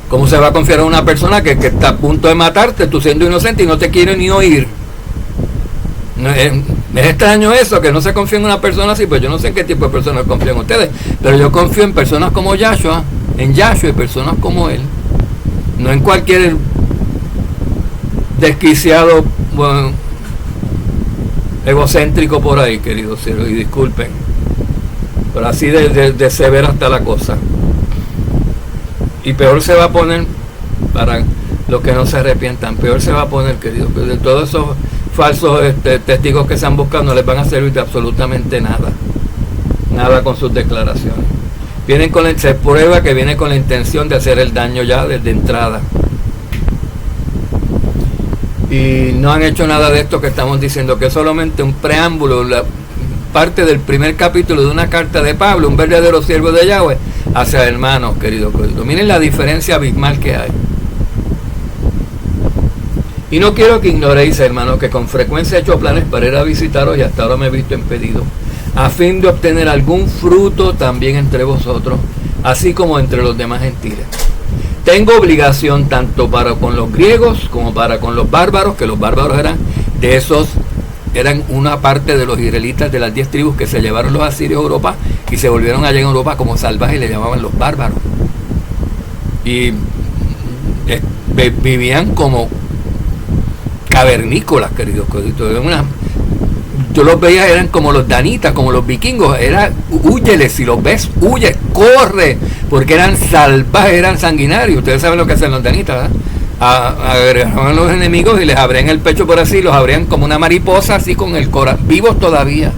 ¿Cómo se va a confiar a una persona que está a punto de matarte, tú siendo inocente y no te quiere ni oír? Es extraño eso, que no se confía en una persona así. Pues yo no sé en qué tipo de personas confían ustedes, pero yo confío en personas como Yahshua, y personas como él, no en cualquier desquiciado, bueno, egocéntrico por ahí, queridos cielos, y disculpen, pero así de severa está la cosa. Y peor se va a poner, para los que no se arrepientan, peor se va a poner, queridos, que de todos esos falsos testigos que se han buscado no les van a servir de absolutamente nada con sus declaraciones. Se prueba que viene con la intención de hacer el daño ya desde entrada, y no han hecho nada de esto que estamos diciendo, que es solamente un preámbulo, parte del primer capítulo de una carta de Pablo, un verdadero siervo de Yahweh, hacia hermanos, queridos. Miren la diferencia abismal que hay. Y no quiero que ignoréis, hermanos, que con frecuencia he hecho planes para ir a visitaros, y hasta ahora me he visto impedido, a fin de obtener algún fruto también entre vosotros, así como entre los demás gentiles. Tengo obligación tanto para con los griegos como para con los bárbaros, que los bárbaros eran una parte de los israelitas de las 10 tribus que se llevaron los asirios a Europa y se volvieron allá en Europa como salvajes, y le llamaban los bárbaros. Y vivían como cavernícolas, queridos. Yo los veía, eran como los danitas, como los vikingos. Húyeles, si los ves, huye, corre, porque eran salvajes, eran sanguinarios. Ustedes saben lo que hacen los danitas, ¿verdad? Agarraban a los enemigos y les abrían el pecho por así, los abrían como una mariposa, así con el corazón, vivos todavía,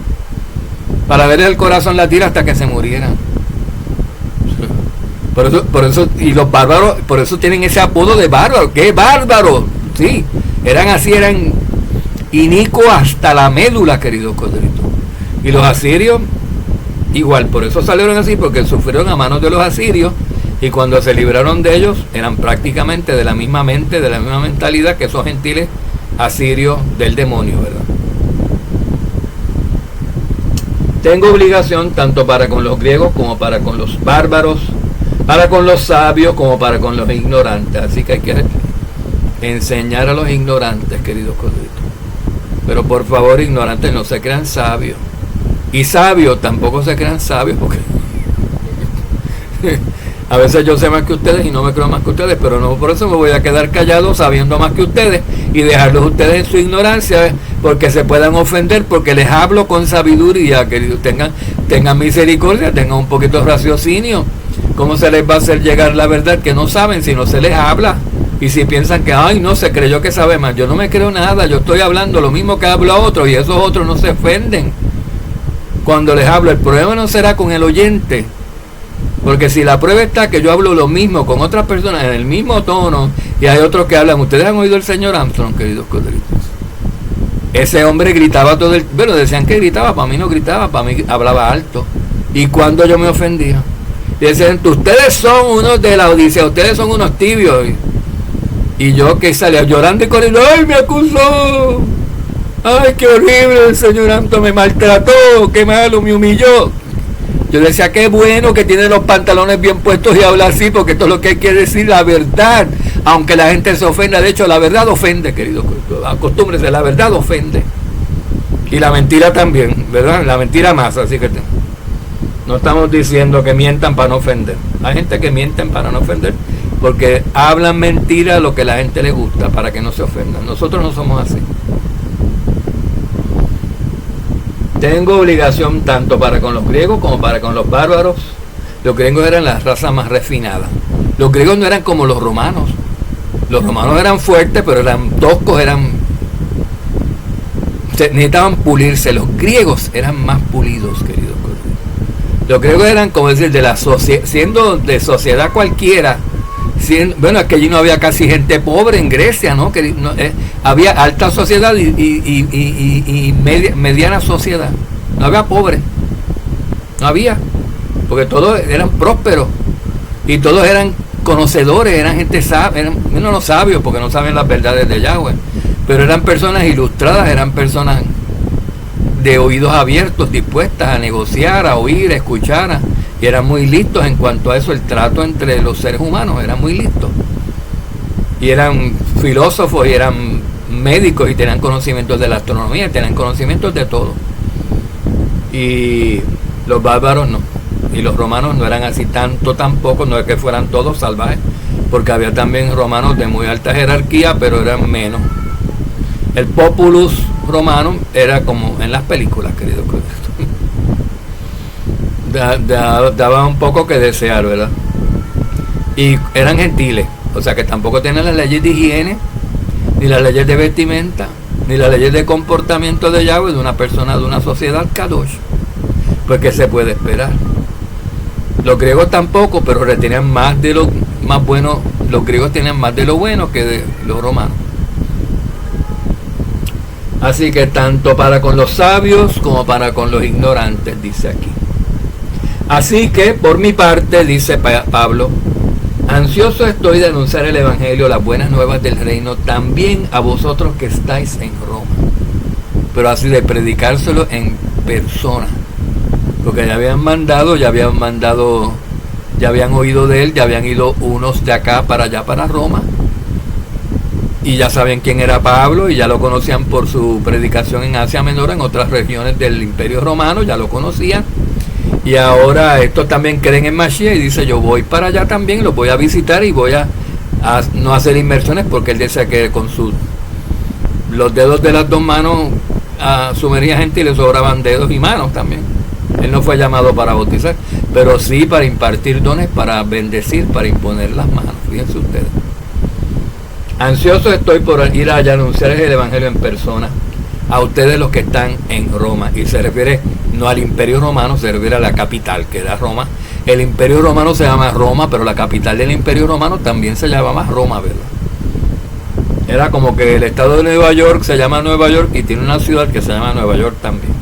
para ver el corazón latir hasta que se murieran. Por eso, y los bárbaros, por eso tienen ese apodo de bárbaro. ¿Qué bárbaro? Sí, eran así, eran inicuos hasta la médula, queridos corderitos. Y los asirios, igual, por eso salieron así, porque sufrieron a manos de los asirios. Y cuando se libraron de ellos, eran prácticamente de la misma mente, de la misma mentalidad que esos gentiles asirios del demonio, ¿verdad? Tengo obligación tanto para con los griegos como para con los bárbaros, para con los sabios como para con los ignorantes. Así que hay que enseñar a los ignorantes, queridos corderitos. Pero por favor, ignorantes, no se crean sabios. Y sabios tampoco se crean sabios, porque a veces yo sé más que ustedes y no me creo más que ustedes, pero no por eso me voy a quedar callado sabiendo más que ustedes y dejarlos ustedes en su ignorancia, porque se puedan ofender, porque les hablo con sabiduría, queridos. Tengan misericordia, tengan un poquito de raciocinio. ¿Cómo se les va a hacer llegar la verdad que no saben si no se les habla? Y si piensan que, ay, no, se creyó que sabe más. Yo no me creo nada, yo estoy hablando lo mismo que hablo a otros, y esos otros no se ofenden cuando les hablo. El problema no será con el oyente, porque si la prueba está que yo hablo lo mismo con otras personas en el mismo tono, y hay otros que hablan. Ustedes han oído el señor Armstrong, queridos corderitos. Ese hombre gritaba todo el... Bueno, decían que gritaba, para mí no gritaba, para mí hablaba alto. Y cuando yo me ofendía, decían, ustedes son unos de la Odisea, ustedes son unos tibios. Y yo que salía llorando y corriendo, ¡ay, me acusó! ¡Ay, qué horrible! El señor Armstrong me maltrató, qué malo, me humilló. Yo decía, qué bueno que tiene los pantalones bien puestos y habla así, porque esto es lo que hay que decir, la verdad. Aunque la gente se ofenda, de hecho, la verdad ofende, querido. Acostúmbrese, la verdad ofende. Y la mentira también, ¿verdad? La mentira más, así que no estamos diciendo que mientan para no ofender. Hay gente que mienten para no ofender, porque hablan mentira a lo que la gente le gusta, para que no se ofendan. Nosotros no somos así. Tengo obligación tanto para con los griegos como para con los bárbaros. Los griegos eran la raza más refinada. Los griegos no eran como los romanos. Los romanos eran fuertes, pero eran toscos, necesitaban pulirse. Los griegos eran más pulidos, queridos. Los griegos eran, como decir, de la siendo de sociedad cualquiera. Bueno, es que allí no había casi gente pobre en Grecia, ¿no? Había alta sociedad y mediana sociedad. No había pobre. No había. Porque todos eran prósperos. Y todos eran conocedores, eran gente sabia. No los sabios, porque no saben las verdades de Yahweh. Pero eran personas ilustradas, eran personas de oídos abiertos, dispuestas a negociar, a oír, a escuchar. Y eran muy listos en cuanto a eso, el trato entre los seres humanos, eran muy listos. Y eran filósofos, y eran médicos, y tenían conocimientos de la astronomía, tenían conocimientos de todo. Y los bárbaros no. Y los romanos no eran así tanto tampoco, no es que fueran todos salvajes, porque había también romanos de muy alta jerarquía, pero eran menos. El populus romano era como en las películas, querido. Daba un poco que desear, ¿verdad? Y eran gentiles, o sea que tampoco tenían las leyes de higiene, ni las leyes de vestimenta, ni las leyes de comportamiento de Yahweh de una persona de una sociedad kadosh. Pues que se puede esperar. Los griegos tampoco, pero retenían más de lo más bueno. Los griegos tenían más de lo bueno que de los romanos. Así que tanto para con los sabios como para con los ignorantes, dice aquí. Así que, por mi parte, dice Pablo, ansioso estoy de anunciar el Evangelio, las buenas nuevas del reino, también a vosotros que estáis en Roma. Pero así de predicárselo en persona. Porque ya habían oído de él, ya habían ido unos de acá para allá, para Roma. Y ya sabían quién era Pablo, y ya lo conocían por su predicación en Asia Menor, en otras regiones del Imperio Romano, ya lo conocían. Y ahora estos también creen en Mashiach y dice, yo voy para allá también, los voy a visitar y voy a no hacer inmersiones, porque él dice que con los dedos de las dos manos sumería gente y le sobraban dedos y manos también. Él no fue llamado para bautizar, pero sí para impartir dones, para bendecir, para imponer las manos. Fíjense ustedes. Ansioso estoy por ir allá a anunciar el Evangelio en persona a ustedes los que están en Roma. Y se refiere no al Imperio Romano, se refiere a la capital, que era Roma. El Imperio Romano se llama Roma, pero la capital del Imperio Romano también se llamaba Roma, ¿verdad? Era como que el estado de Nueva York se llama Nueva York y tiene una ciudad que se llama Nueva York también.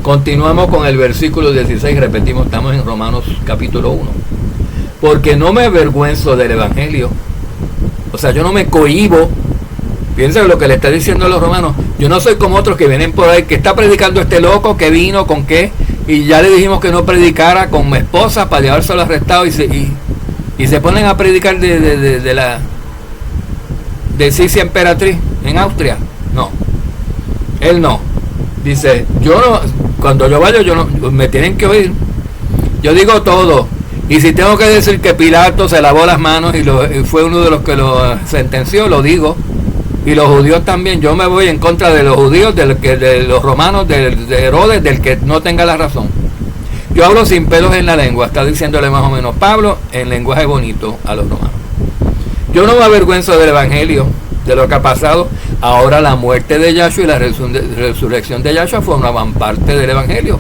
Continuamos con el versículo 16, repetimos, estamos en Romanos capítulo 1. Porque no me avergüenzo del Evangelio. O sea, yo no me cohíbo. Piensa lo que le está diciendo a los romanos. Yo no soy como otros que vienen por ahí, que está predicando este loco, que vino, con qué, y ya le dijimos que no predicara con mi esposa para llevárselo arrestado, y se ponen a predicar de Sisia Emperatriz en Austria. No, él no. Dice, yo no, cuando yo vaya, yo no, me tienen que oír. Yo digo todo. Y si tengo que decir que Pilato se lavó las manos y fue uno de los que lo sentenció, lo digo. Y los judíos también. Yo me voy en contra de los judíos, de los romanos, de Herodes, del que no tenga la razón. Yo hablo sin pelos en la lengua, está diciéndole más o menos Pablo en lenguaje bonito a los romanos. Yo no me avergüenzo del evangelio, de lo que ha pasado. Ahora la muerte de Yahshua y la resurrección de Yahshua formaban parte del evangelio,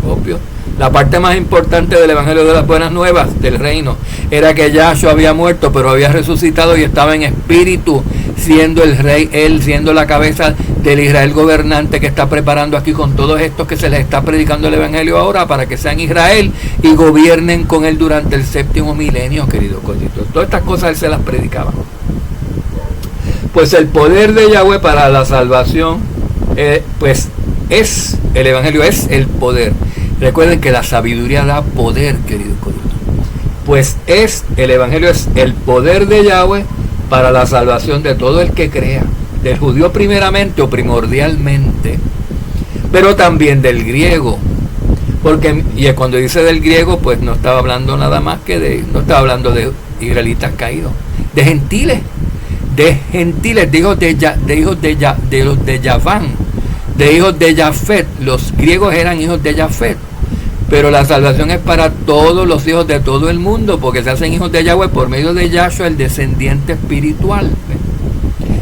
obvio. La parte más importante del evangelio de las buenas nuevas del reino era que Yahshua había muerto, pero había resucitado y estaba en espíritu, siendo el rey, él siendo la cabeza del Israel gobernante que está preparando aquí con todos estos que se les está predicando el evangelio ahora para que sean Israel y gobiernen con él durante el 7º milenio, queridos cositos. Todas estas cosas él se las predicaba. Pues el poder de Yahweh para la salvación, pues es, el evangelio es el poder. Recuerden que la sabiduría da poder, queridos cositos. Pues el evangelio es el poder de Yahweh para la salvación de todo el que crea, del judío primeramente o primordialmente, pero también del griego, porque y cuando dice del griego, pues no estaba hablando nada más que no estaba hablando de israelitas caídos, de gentiles, de hijos de Yaván, de hijos de Jafet. Los griegos eran hijos de Jafet, pero la salvación es para todos los hijos de todo el mundo, porque se hacen hijos de Yahweh por medio de Yahshua, el descendiente espiritual,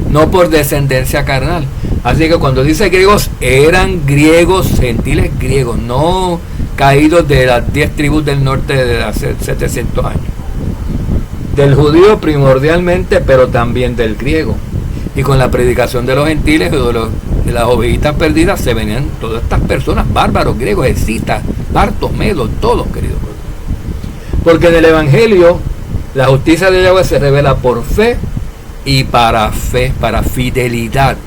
no por descendencia carnal. Así que cuando dice griegos, eran griegos, gentiles griegos, no caídos de las 10 tribus del norte de hace 700 años. Del judío primordialmente, pero también del griego. Y con la predicación de los gentiles, de las ovejitas perdidas, se venían todas estas personas, bárbaros, griegos, escitas, partos, medos, todos, queridos. Porque en el evangelio, la justicia de Yahweh se revela por fe y para fidelidad.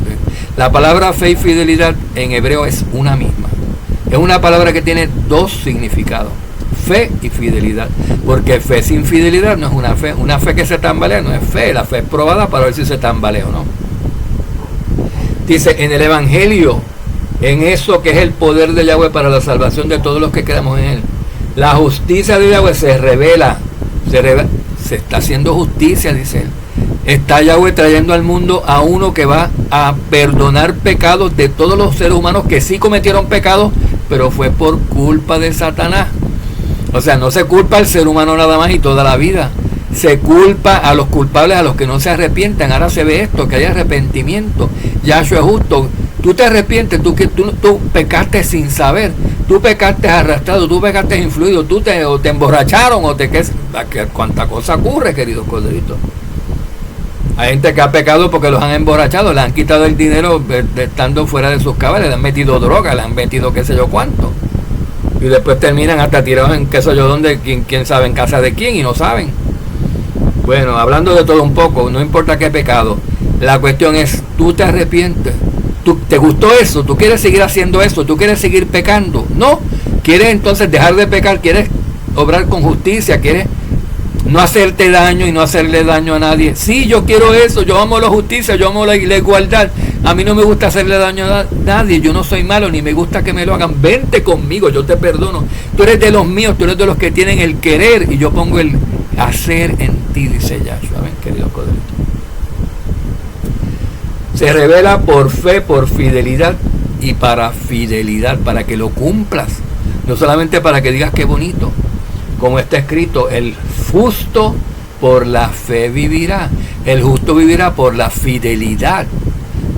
La palabra fe y fidelidad en hebreo es una misma. Es una palabra que tiene dos significados: fe y fidelidad. Porque fe sin fidelidad no es una fe. Una fe que se tambalea no es fe. La fe es probada para ver si se tambalea o no. Dice, en el evangelio, en eso que es el poder de Yahweh para la salvación de todos los que creamos en él, la justicia de Yahweh se revela, se está haciendo justicia, dice él. Está Yahweh trayendo al mundo a uno que va a perdonar pecados de todos los seres humanos que sí cometieron pecados, pero fue por culpa de Satanás. O sea, no se culpa al ser humano nada más y toda la vida. Se culpa a los culpables, a los que no se arrepienten. Ahora se ve esto, que hay arrepentimiento. Yahshua es justo. Tú te arrepientes, tú pecaste sin saber. Tú pecaste arrastrado, tú pecaste influido, o te emborracharon, cuánta cosa ocurre, queridos corderitos. Hay gente que ha pecado porque los han emborrachado, le han quitado el dinero estando fuera de sus cabales, le han metido droga, le han metido qué sé yo cuánto. Y después terminan hasta tirados en qué sé yo dónde, quién sabe en casa de quién y no saben. Bueno, hablando de todo un poco, no importa qué pecado, la cuestión es, ¿tú te arrepientes? ¿Te gustó eso? ¿Tú quieres seguir haciendo eso? ¿Tú quieres seguir pecando? No, ¿quieres entonces dejar de pecar? ¿Quieres obrar con justicia? ¿Quieres no hacerte daño y no hacerle daño a nadie? Sí, yo quiero eso, yo amo la justicia, yo amo la igualdad. A mí no me gusta hacerle daño a nadie, yo no soy malo, ni me gusta que me lo hagan. Vente conmigo, yo te perdono. Tú eres de los míos, tú eres de los que tienen el querer y yo pongo el hacer en ti, dice Yahshua. Ven, querido codrito. Se revela por fe, por fidelidad y para fidelidad, para que lo cumplas. No solamente para que digas qué bonito, como está escrito, el justo por la fe vivirá. El justo vivirá por la fidelidad,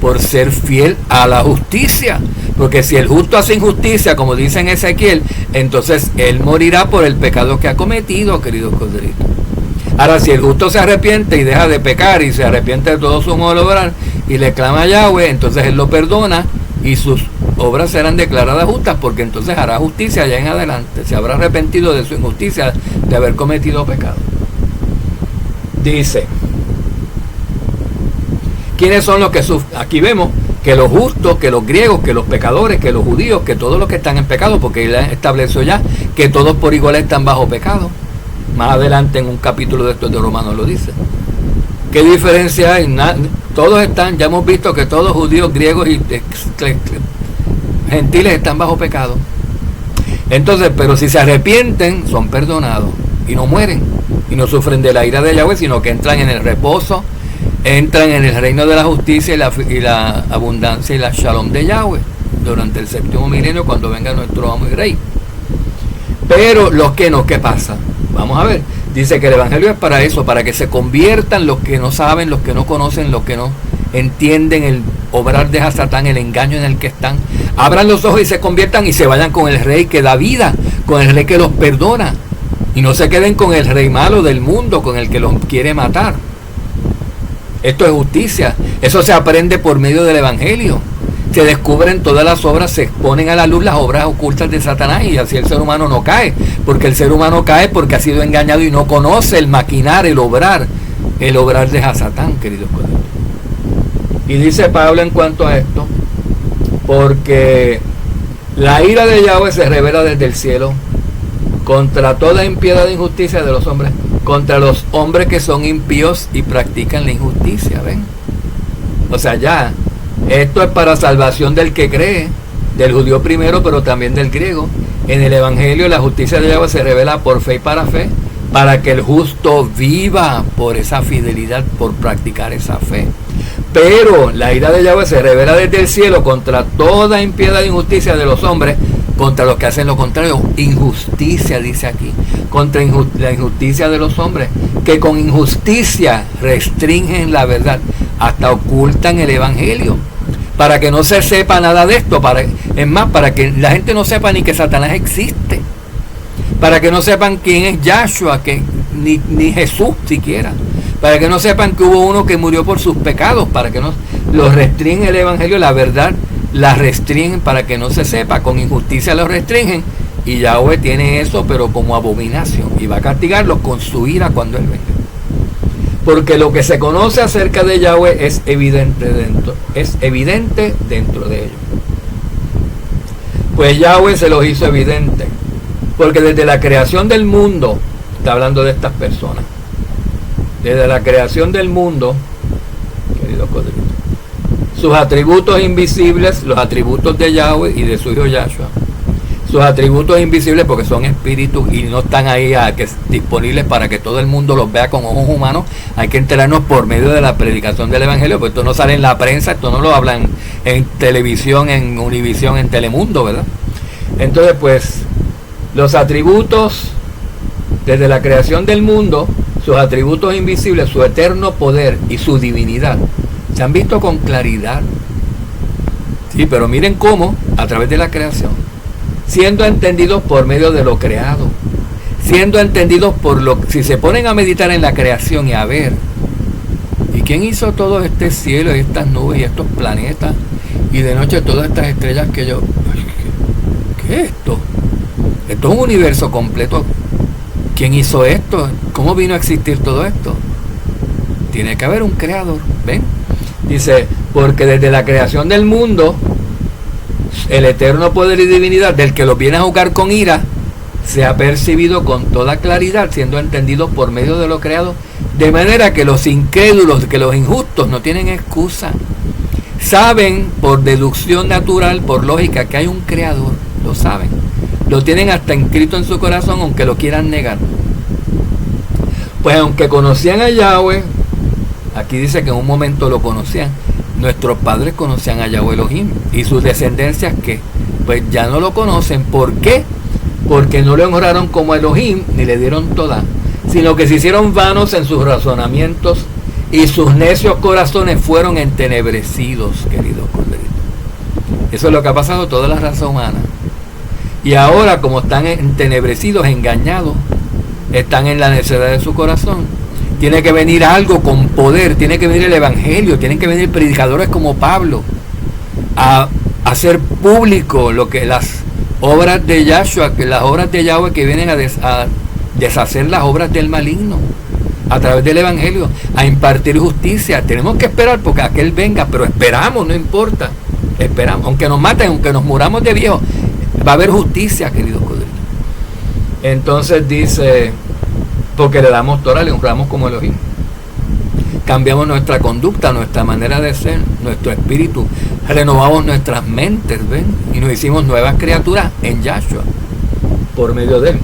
por ser fiel a la justicia. Porque si el justo hace injusticia, como dice en Ezequiel, entonces él morirá por el pecado que ha cometido, queridos corderitos. Ahora, si el justo se arrepiente y deja de pecar y se arrepiente de todo su modo de obrar y le clama a Yahweh, entonces él lo perdona y sus obras serán declaradas justas, porque entonces hará justicia allá en adelante. Se habrá arrepentido de su injusticia de haber cometido pecado. Dice, ¿quiénes son los que sufren? Aquí vemos que los justos, que los griegos, que los pecadores, que los judíos, que todos los que están en pecado, porque él estableció ya que todos por igual están bajo pecado. Más adelante en un capítulo de estos de Romanos lo dice. ¿Qué diferencia hay? Todos están, ya hemos visto que todos judíos, griegos y gentiles están bajo pecado. Entonces, pero si se arrepienten, son perdonados y no mueren y no sufren de la ira de Yahweh, sino que entran en el reposo entran en el reino de la justicia y la abundancia y la shalom de Yahweh durante el séptimo milenio, cuando venga nuestro amo y rey. Pero los que no, ¿qué pasa? Vamos a ver. Dice que el evangelio es para eso, para que se conviertan los que no saben, los que no conocen, los que no entienden el obrar de Hasatán, el engaño en el que están. Abran los ojos y se conviertan y se vayan con el rey que da vida, con el rey que los perdona. Y no se queden con el rey malo del mundo, con el que los quiere matar. Esto es justicia. Eso se aprende por medio del evangelio. Se descubren todas las obras, se exponen a la luz las obras ocultas de Satanás, y así el ser humano no cae, porque el ser humano cae porque ha sido engañado y no conoce el maquinar, el obrar de Hasatán, queridos colegas. Y dice Pablo en cuanto a esto, porque la ira de Yahweh se revela desde el cielo contra toda impiedad e injusticia de los hombres, contra los hombres que son impíos y practican la injusticia, ¿ven? O sea, ya esto es para salvación del que cree, del judío primero, pero también del griego. En el evangelio la justicia de Yahweh se revela por fe y para fe, para que el justo viva por esa fidelidad, por practicar esa fe. Pero la ira de Yahweh se revela desde el cielo contra toda impiedad e injusticia de los hombres, contra los que hacen lo contrario. Injusticia, dice aquí, contra la injusticia de los hombres, que con injusticia restringen la verdad, hasta ocultan el evangelio, para que no se sepa nada de esto, es más, para que la gente no sepa ni que Satanás existe, para que no sepan quién es Yahshua, ni Jesús siquiera, para que no sepan que hubo uno que murió por sus pecados, para que no los restringen el evangelio, la verdad la restringen, para que no se sepa. Con injusticia los restringen, y Yahweh tiene eso pero como abominación, y va a castigarlos con su ira cuando él venga, porque lo que se conoce acerca de Yahweh es evidente dentro de ellos. Pues Yahweh se los hizo evidente, porque desde la creación del mundo, está hablando de estas personas, desde la creación del mundo, queridos codritos, sus atributos invisibles, los atributos de Yahweh y de su hijo Yahshua, sus atributos invisibles, porque son espíritus y no están ahí disponibles para que todo el mundo los vea con ojos humanos. Hay que enterarnos por medio de la predicación del evangelio, porque esto no sale en la prensa, esto no lo hablan en televisión, en Univisión, en Telemundo, ¿verdad? Entonces, pues, los atributos desde la creación del mundo, sus atributos invisibles, su eterno poder y su divinidad, se han visto con claridad. Sí, pero miren cómo, a través de la creación, siendo entendidos por medio de lo creado, siendo entendidos si se ponen a meditar en la creación y a ver, ¿y quién hizo todo este cielo y estas nubes y estos planetas y de noche todas estas estrellas que yo... ¿Qué es esto? Esto es un universo completo. ¿Quién hizo esto? ¿Cómo vino a existir todo esto? Tiene que haber un creador, ¿ven? Dice, porque desde la creación del mundo, el eterno poder y divinidad del que los viene a juzgar con ira se ha percibido con toda claridad, siendo entendido por medio de lo creado, de manera que los incrédulos, que los injustos no tienen excusa. Saben por deducción natural, por lógica, que hay un creador, lo saben, lo tienen hasta inscrito en su corazón, aunque lo quieran negar. Pues aunque conocían a Yahweh, aquí dice que en un momento lo conocían, nuestros padres conocían a Yahweh Elohim, y sus descendencias que pues ya no lo conocen. ¿Por qué? Porque no lo honraron como Elohim ni le dieron toda, sino que se hicieron vanos en sus razonamientos y sus necios corazones fueron entenebrecidos, queridos corderitos. Eso es lo que ha pasado a toda la raza humana. Y ahora, como están entenebrecidos, engañados, están en la necedad de su corazón, tiene que venir algo con poder, tiene que venir el evangelio, tienen que venir predicadores como Pablo a hacer público lo que las obras de Yahshua, que las obras de Yahweh, que vienen a deshacer las obras del maligno a través del evangelio, a impartir justicia. Tenemos que esperar porque aquel venga, pero esperamos, no importa, esperamos, aunque nos maten, aunque nos muramos de viejos, va a haber justicia, queridos codritos. Entonces dice, porque le damos Torah, le honramos como Elohim, cambiamos nuestra conducta, nuestra manera de ser, nuestro espíritu, renovamos nuestras mentes, ¿ven? Y nos hicimos nuevas criaturas en Yahshua por medio de él.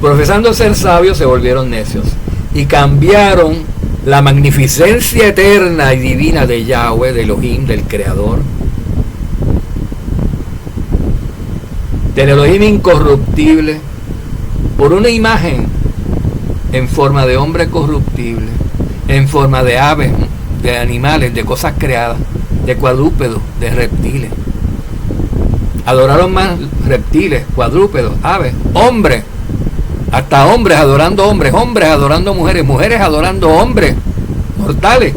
Profesando ser sabios, se volvieron necios y cambiaron la magnificencia eterna y divina de Yahweh, de Elohim, del Creador, del Elohim incorruptible, por una imagen en forma de hombre corruptible, en forma de aves, de animales, de cosas creadas, de cuadrúpedos, de reptiles. Adoraron más reptiles, cuadrúpedos, aves, hombres, hasta hombres adorando hombres, hombres adorando mujeres, mujeres adorando hombres, mortales,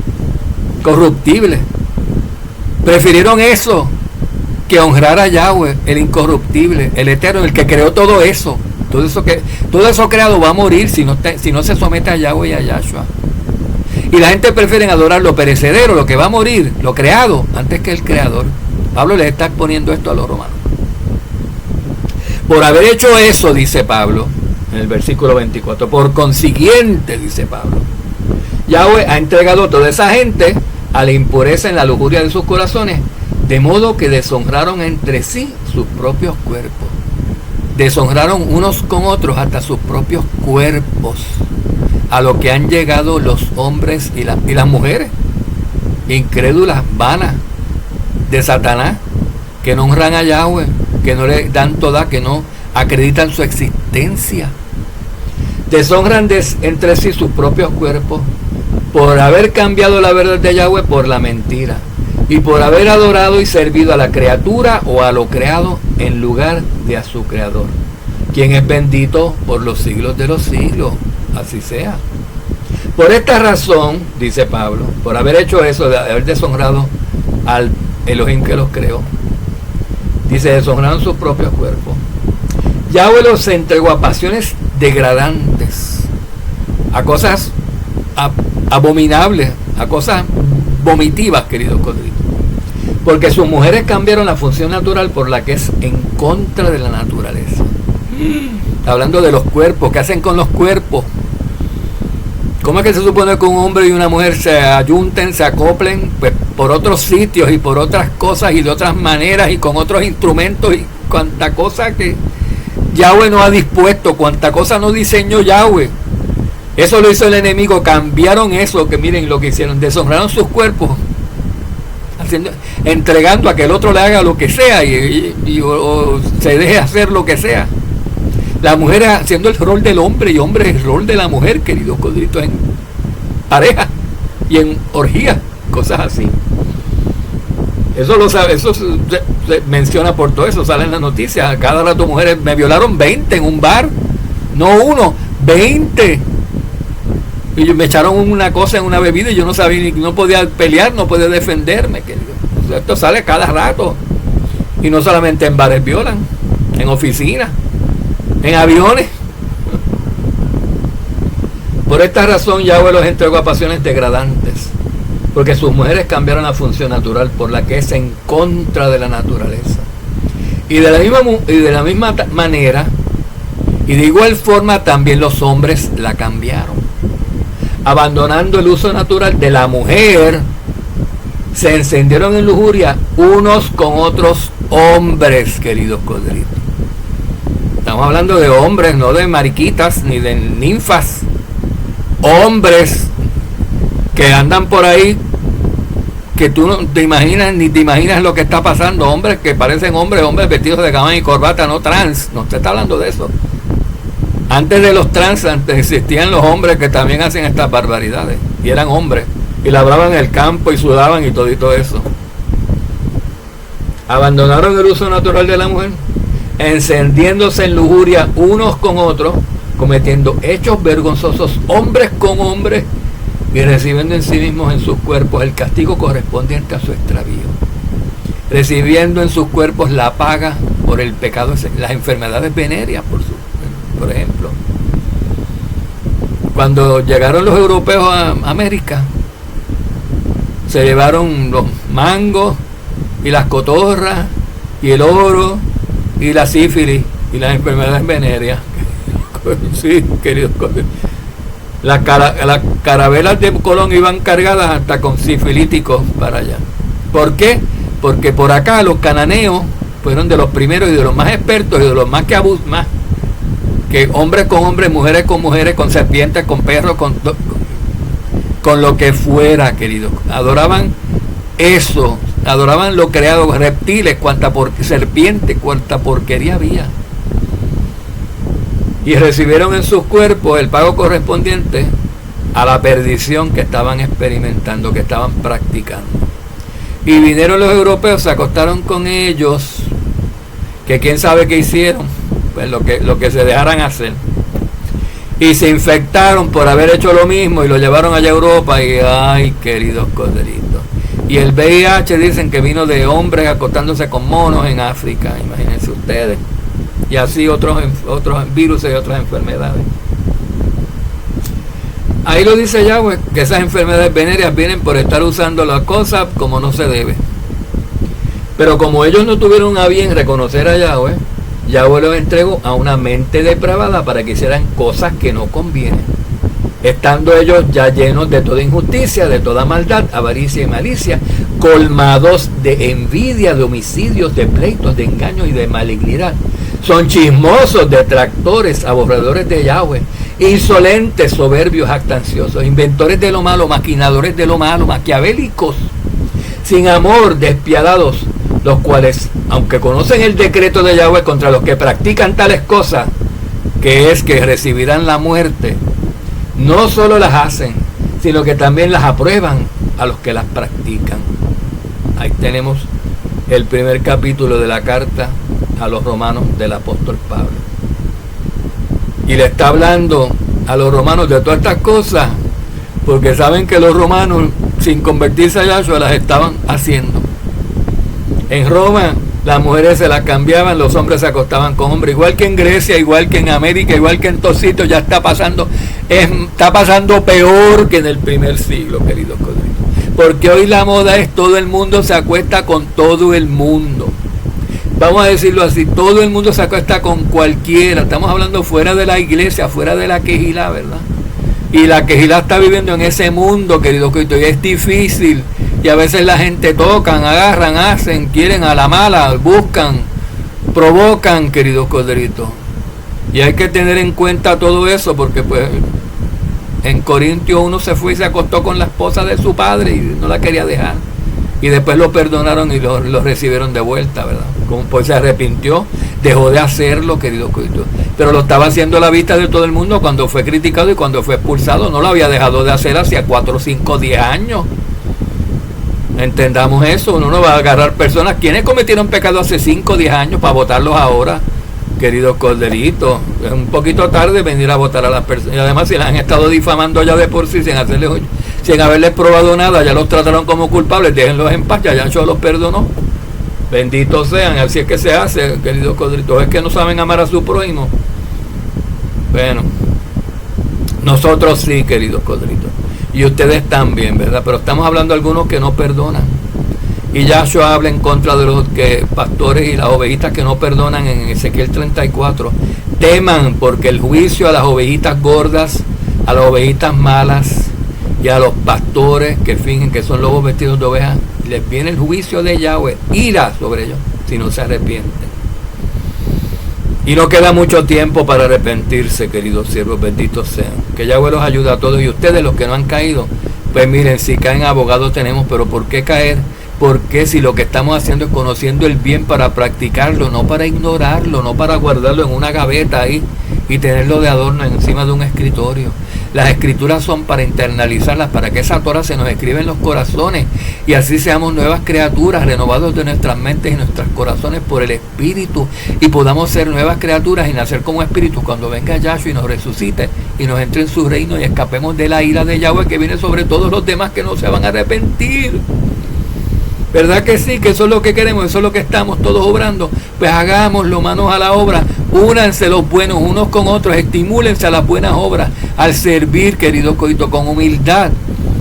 corruptibles. Prefirieron eso que honrar a Yahweh, el incorruptible, el eterno, el que creó todo eso. Todo eso creado va a morir si no se somete a Yahweh y a Yahshua. Y la gente prefiere adorar lo perecedero, lo que va a morir, lo creado, antes que el creador. Pablo le está exponiendo esto a los romanos. Por haber hecho eso, dice Pablo, en el versículo 24, por consiguiente, dice Pablo, Yahweh ha entregado a toda esa gente a la impureza en la lujuria de sus corazones, de modo que deshonraron entre sí sus propios cuerpos. Deshonraron unos con otros hasta sus propios cuerpos, a lo que han llegado los hombres y las mujeres, incrédulas, vanas, de Satanás, que no honran a Yahweh, que no le dan toda, que no acreditan su existencia. Deshonran entre sí sus propios cuerpos por haber cambiado la verdad de Yahweh por la mentira, y por haber adorado y servido a la criatura o a lo creado en lugar de a su creador, quien es bendito por los siglos de los siglos. Así sea. Por esta razón, dice Pablo, por haber hecho eso, de haber deshonrado al Elohim que los creó, dice, deshonraron sus propios cuerpos, Yahweh los entregó a pasiones degradantes, a cosas abominables, a cosas vomitivas, queridos codritos, porque sus mujeres cambiaron la función natural por la que es en contra de la naturaleza. Hablando de los cuerpos, ¿qué hacen con los cuerpos? ¿Cómo es que se supone que un hombre y una mujer se ayunten, se acoplen? Pues por otros sitios y por otras cosas y de otras maneras y con otros instrumentos y cuanta cosa que Yahweh no ha dispuesto, cuanta cosa no diseñó Yahweh. Eso lo hizo el enemigo, cambiaron eso, que miren lo que hicieron, deshonraron sus cuerpos, entregando a que el otro le haga lo que sea o se deje hacer lo que sea. La mujer haciendo el rol del hombre y hombre el rol de la mujer, queridos codritos, en pareja y en orgía, cosas así. Eso lo sabe, eso se menciona por todo eso, sale en las noticias. Cada rato mujeres, me violaron 20 en un bar, no uno, 20. Y me echaron una cosa en una bebida y yo no sabía, no podía pelear, no podía defenderme, querido. Esto sale cada rato. Y no solamente en bares violan, en oficinas, en aviones. Por esta razón Yahweh los entregó a pasiones degradantes, porque sus mujeres cambiaron la función natural por la que es en contra de la naturaleza. Y de la misma manera y de igual forma también los hombres la cambiaron, abandonando el uso natural de la mujer. Se encendieron en lujuria unos con otros hombres, queridos codritos. Estamos hablando de hombres, no de mariquitas ni de ninfas. Hombres que andan por ahí, que tú no te imaginas, ni te imaginas lo que está pasando. Hombres que parecen hombres vestidos de gabán y corbata, no trans. No se está hablando de eso. Antes de los trans, antes existían los hombres que también hacen estas barbaridades. Y eran hombres. Y labraban el campo y sudaban y todo eso. Abandonaron el uso natural de la mujer, encendiéndose en lujuria unos con otros, cometiendo hechos vergonzosos hombres con hombres y recibiendo en sí mismos en sus cuerpos el castigo correspondiente a su extravío, recibiendo en sus cuerpos la paga por el pecado, las enfermedades venéreas, por ejemplo. Cuando llegaron los europeos a América, se llevaron los mangos y las cotorras y el oro y la sífilis y las enfermedades venéreas. Sí, queridos. Las carabelas de Colón iban cargadas hasta con sifilíticos para allá. ¿Por qué? Porque por acá los cananeos fueron de los primeros y de los más expertos y de los más que hombres con hombres, mujeres, con serpientes, con perros, con lo que fuera, queridos. Adoraban eso, adoraban lo creado, reptiles, serpientes, cuanta porquería había. Y recibieron en sus cuerpos el pago correspondiente a la perdición que estaban experimentando, que estaban practicando. Y vinieron los europeos, se acostaron con ellos, que quién sabe qué hicieron, pues lo que se dejaran hacer. Y se infectaron por haber hecho lo mismo y lo llevaron allá a Europa y ay, queridos corderitos. Y el VIH dicen que vino de hombres acostándose con monos en África, imagínense ustedes. Y así otros virus y otras enfermedades. Ahí lo dice Yahweh, que esas enfermedades venéreas vienen por estar usando las cosas como no se debe. Pero como ellos no tuvieron a bien reconocer a Yahweh, Yahweh los entregó a una mente depravada para que hicieran cosas que no convienen, estando ellos ya llenos de toda injusticia, de toda maldad, avaricia y malicia, colmados de envidia, de homicidios, de pleitos, de engaños y de malignidad. Son chismosos, detractores, aborrecedores de Yahweh, insolentes, soberbios, jactanciosos, inventores de lo malo, maquinadores de lo malo, maquiavélicos, sin amor, despiadados, los cuales, aunque conocen el decreto de Yahweh contra los que practican tales cosas, que es que recibirán la muerte, no solo las hacen, sino que también las aprueban a los que las practican. Ahí tenemos el primer capítulo de la carta a los romanos del apóstol Pablo. Y le está hablando a los romanos de todas estas cosas, porque saben que los romanos, sin convertirse a Yahshua, las estaban haciendo. En Roma, las mujeres se las cambiaban, los hombres se acostaban con hombres, igual que en Grecia, igual que en América, igual que en todos sitios, ya está pasando peor que en el primer siglo, queridos codritos. Porque hoy la moda es todo el mundo se acuesta con todo el mundo. Vamos a decirlo así, todo el mundo se acuesta con cualquiera. Estamos hablando fuera de la iglesia, fuera de la quejilá, ¿verdad? Y la quejilá está viviendo en ese mundo, queridos codritos, y es difícil. Y a veces la gente tocan, agarran, hacen, quieren a la mala, buscan, provocan, queridos corderitos. Y hay que tener en cuenta todo eso, porque pues en Corintios uno se fue y se acostó con la esposa de su padre y no la quería dejar. Y después lo perdonaron y lo recibieron de vuelta, ¿verdad? Como pues se arrepintió, dejó de hacerlo, queridos corderitos. Pero lo estaba haciendo a la vista de todo el mundo cuando fue criticado y cuando fue expulsado. No lo había dejado de hacer hacia 4, 5, 10 años. Entendamos eso, uno no va a agarrar personas quienes cometieron pecado hace 5 o 10 años para votarlos ahora, queridos corderitos. Es un poquito tarde venir a votar a las personas. Y además, si las han estado difamando ya de por sí, sin haberles probado nada, ya los trataron como culpables, déjenlos en paz, ya yo los perdonó. Benditos sean, así es que se hace, queridos corderitos. Es que no saben amar a su prójimo. Bueno, nosotros sí, queridos corderitos. Y ustedes también, ¿verdad? Pero estamos hablando de algunos que no perdonan. Y Yahshua habla en contra de los pastores y las ovejitas que no perdonan en Ezequiel 34. Teman, porque el juicio a las ovejitas gordas, a las ovejitas malas y a los pastores que fingen que son lobos vestidos de ovejas, les viene el juicio de Yahweh, ira sobre ellos, si no se arrepienten. Y no queda mucho tiempo para arrepentirse, queridos siervos, benditos sean. Que Yahweh los ayude a todos. Y ustedes, los que no han caído, pues miren, si caen, abogados tenemos, pero ¿por qué caer? Porque si lo que estamos haciendo es conociendo el bien para practicarlo, no para ignorarlo, no para guardarlo en una gaveta ahí y tenerlo de adorno encima de un escritorio. Las escrituras son para internalizarlas, para que esa Torah se nos escriba en los corazones y así seamos nuevas criaturas, renovados de nuestras mentes y nuestros corazones por el Espíritu, y podamos ser nuevas criaturas y nacer como espíritus cuando venga Yahshua y nos resucite y nos entre en su reino y escapemos de la ira de Yahweh que viene sobre todos los demás que no se van a arrepentir. ¿Verdad que sí? Que eso es lo que queremos, eso es lo que estamos todos obrando. Pues hagámoslo, manos a la obra, únanse los buenos unos con otros, estimúlense a las buenas obras, al servir, querido coito, con humildad.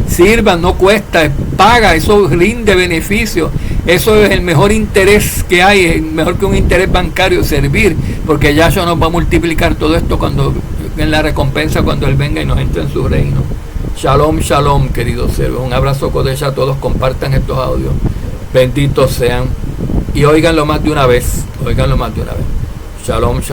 Sirvan, no cuesta, paga, eso rinde beneficio. Eso es el mejor interés que hay, es mejor que un interés bancario, servir, porque Yahshua nos va a multiplicar todo esto cuando en la recompensa, cuando Él venga y nos entre en su reino. Shalom, shalom, queridos servos. Un abrazo Kodesh a todos, compartan estos audios. Benditos sean. Y óiganlo más de una vez. Óiganlo más de una vez. Shalom, shalom.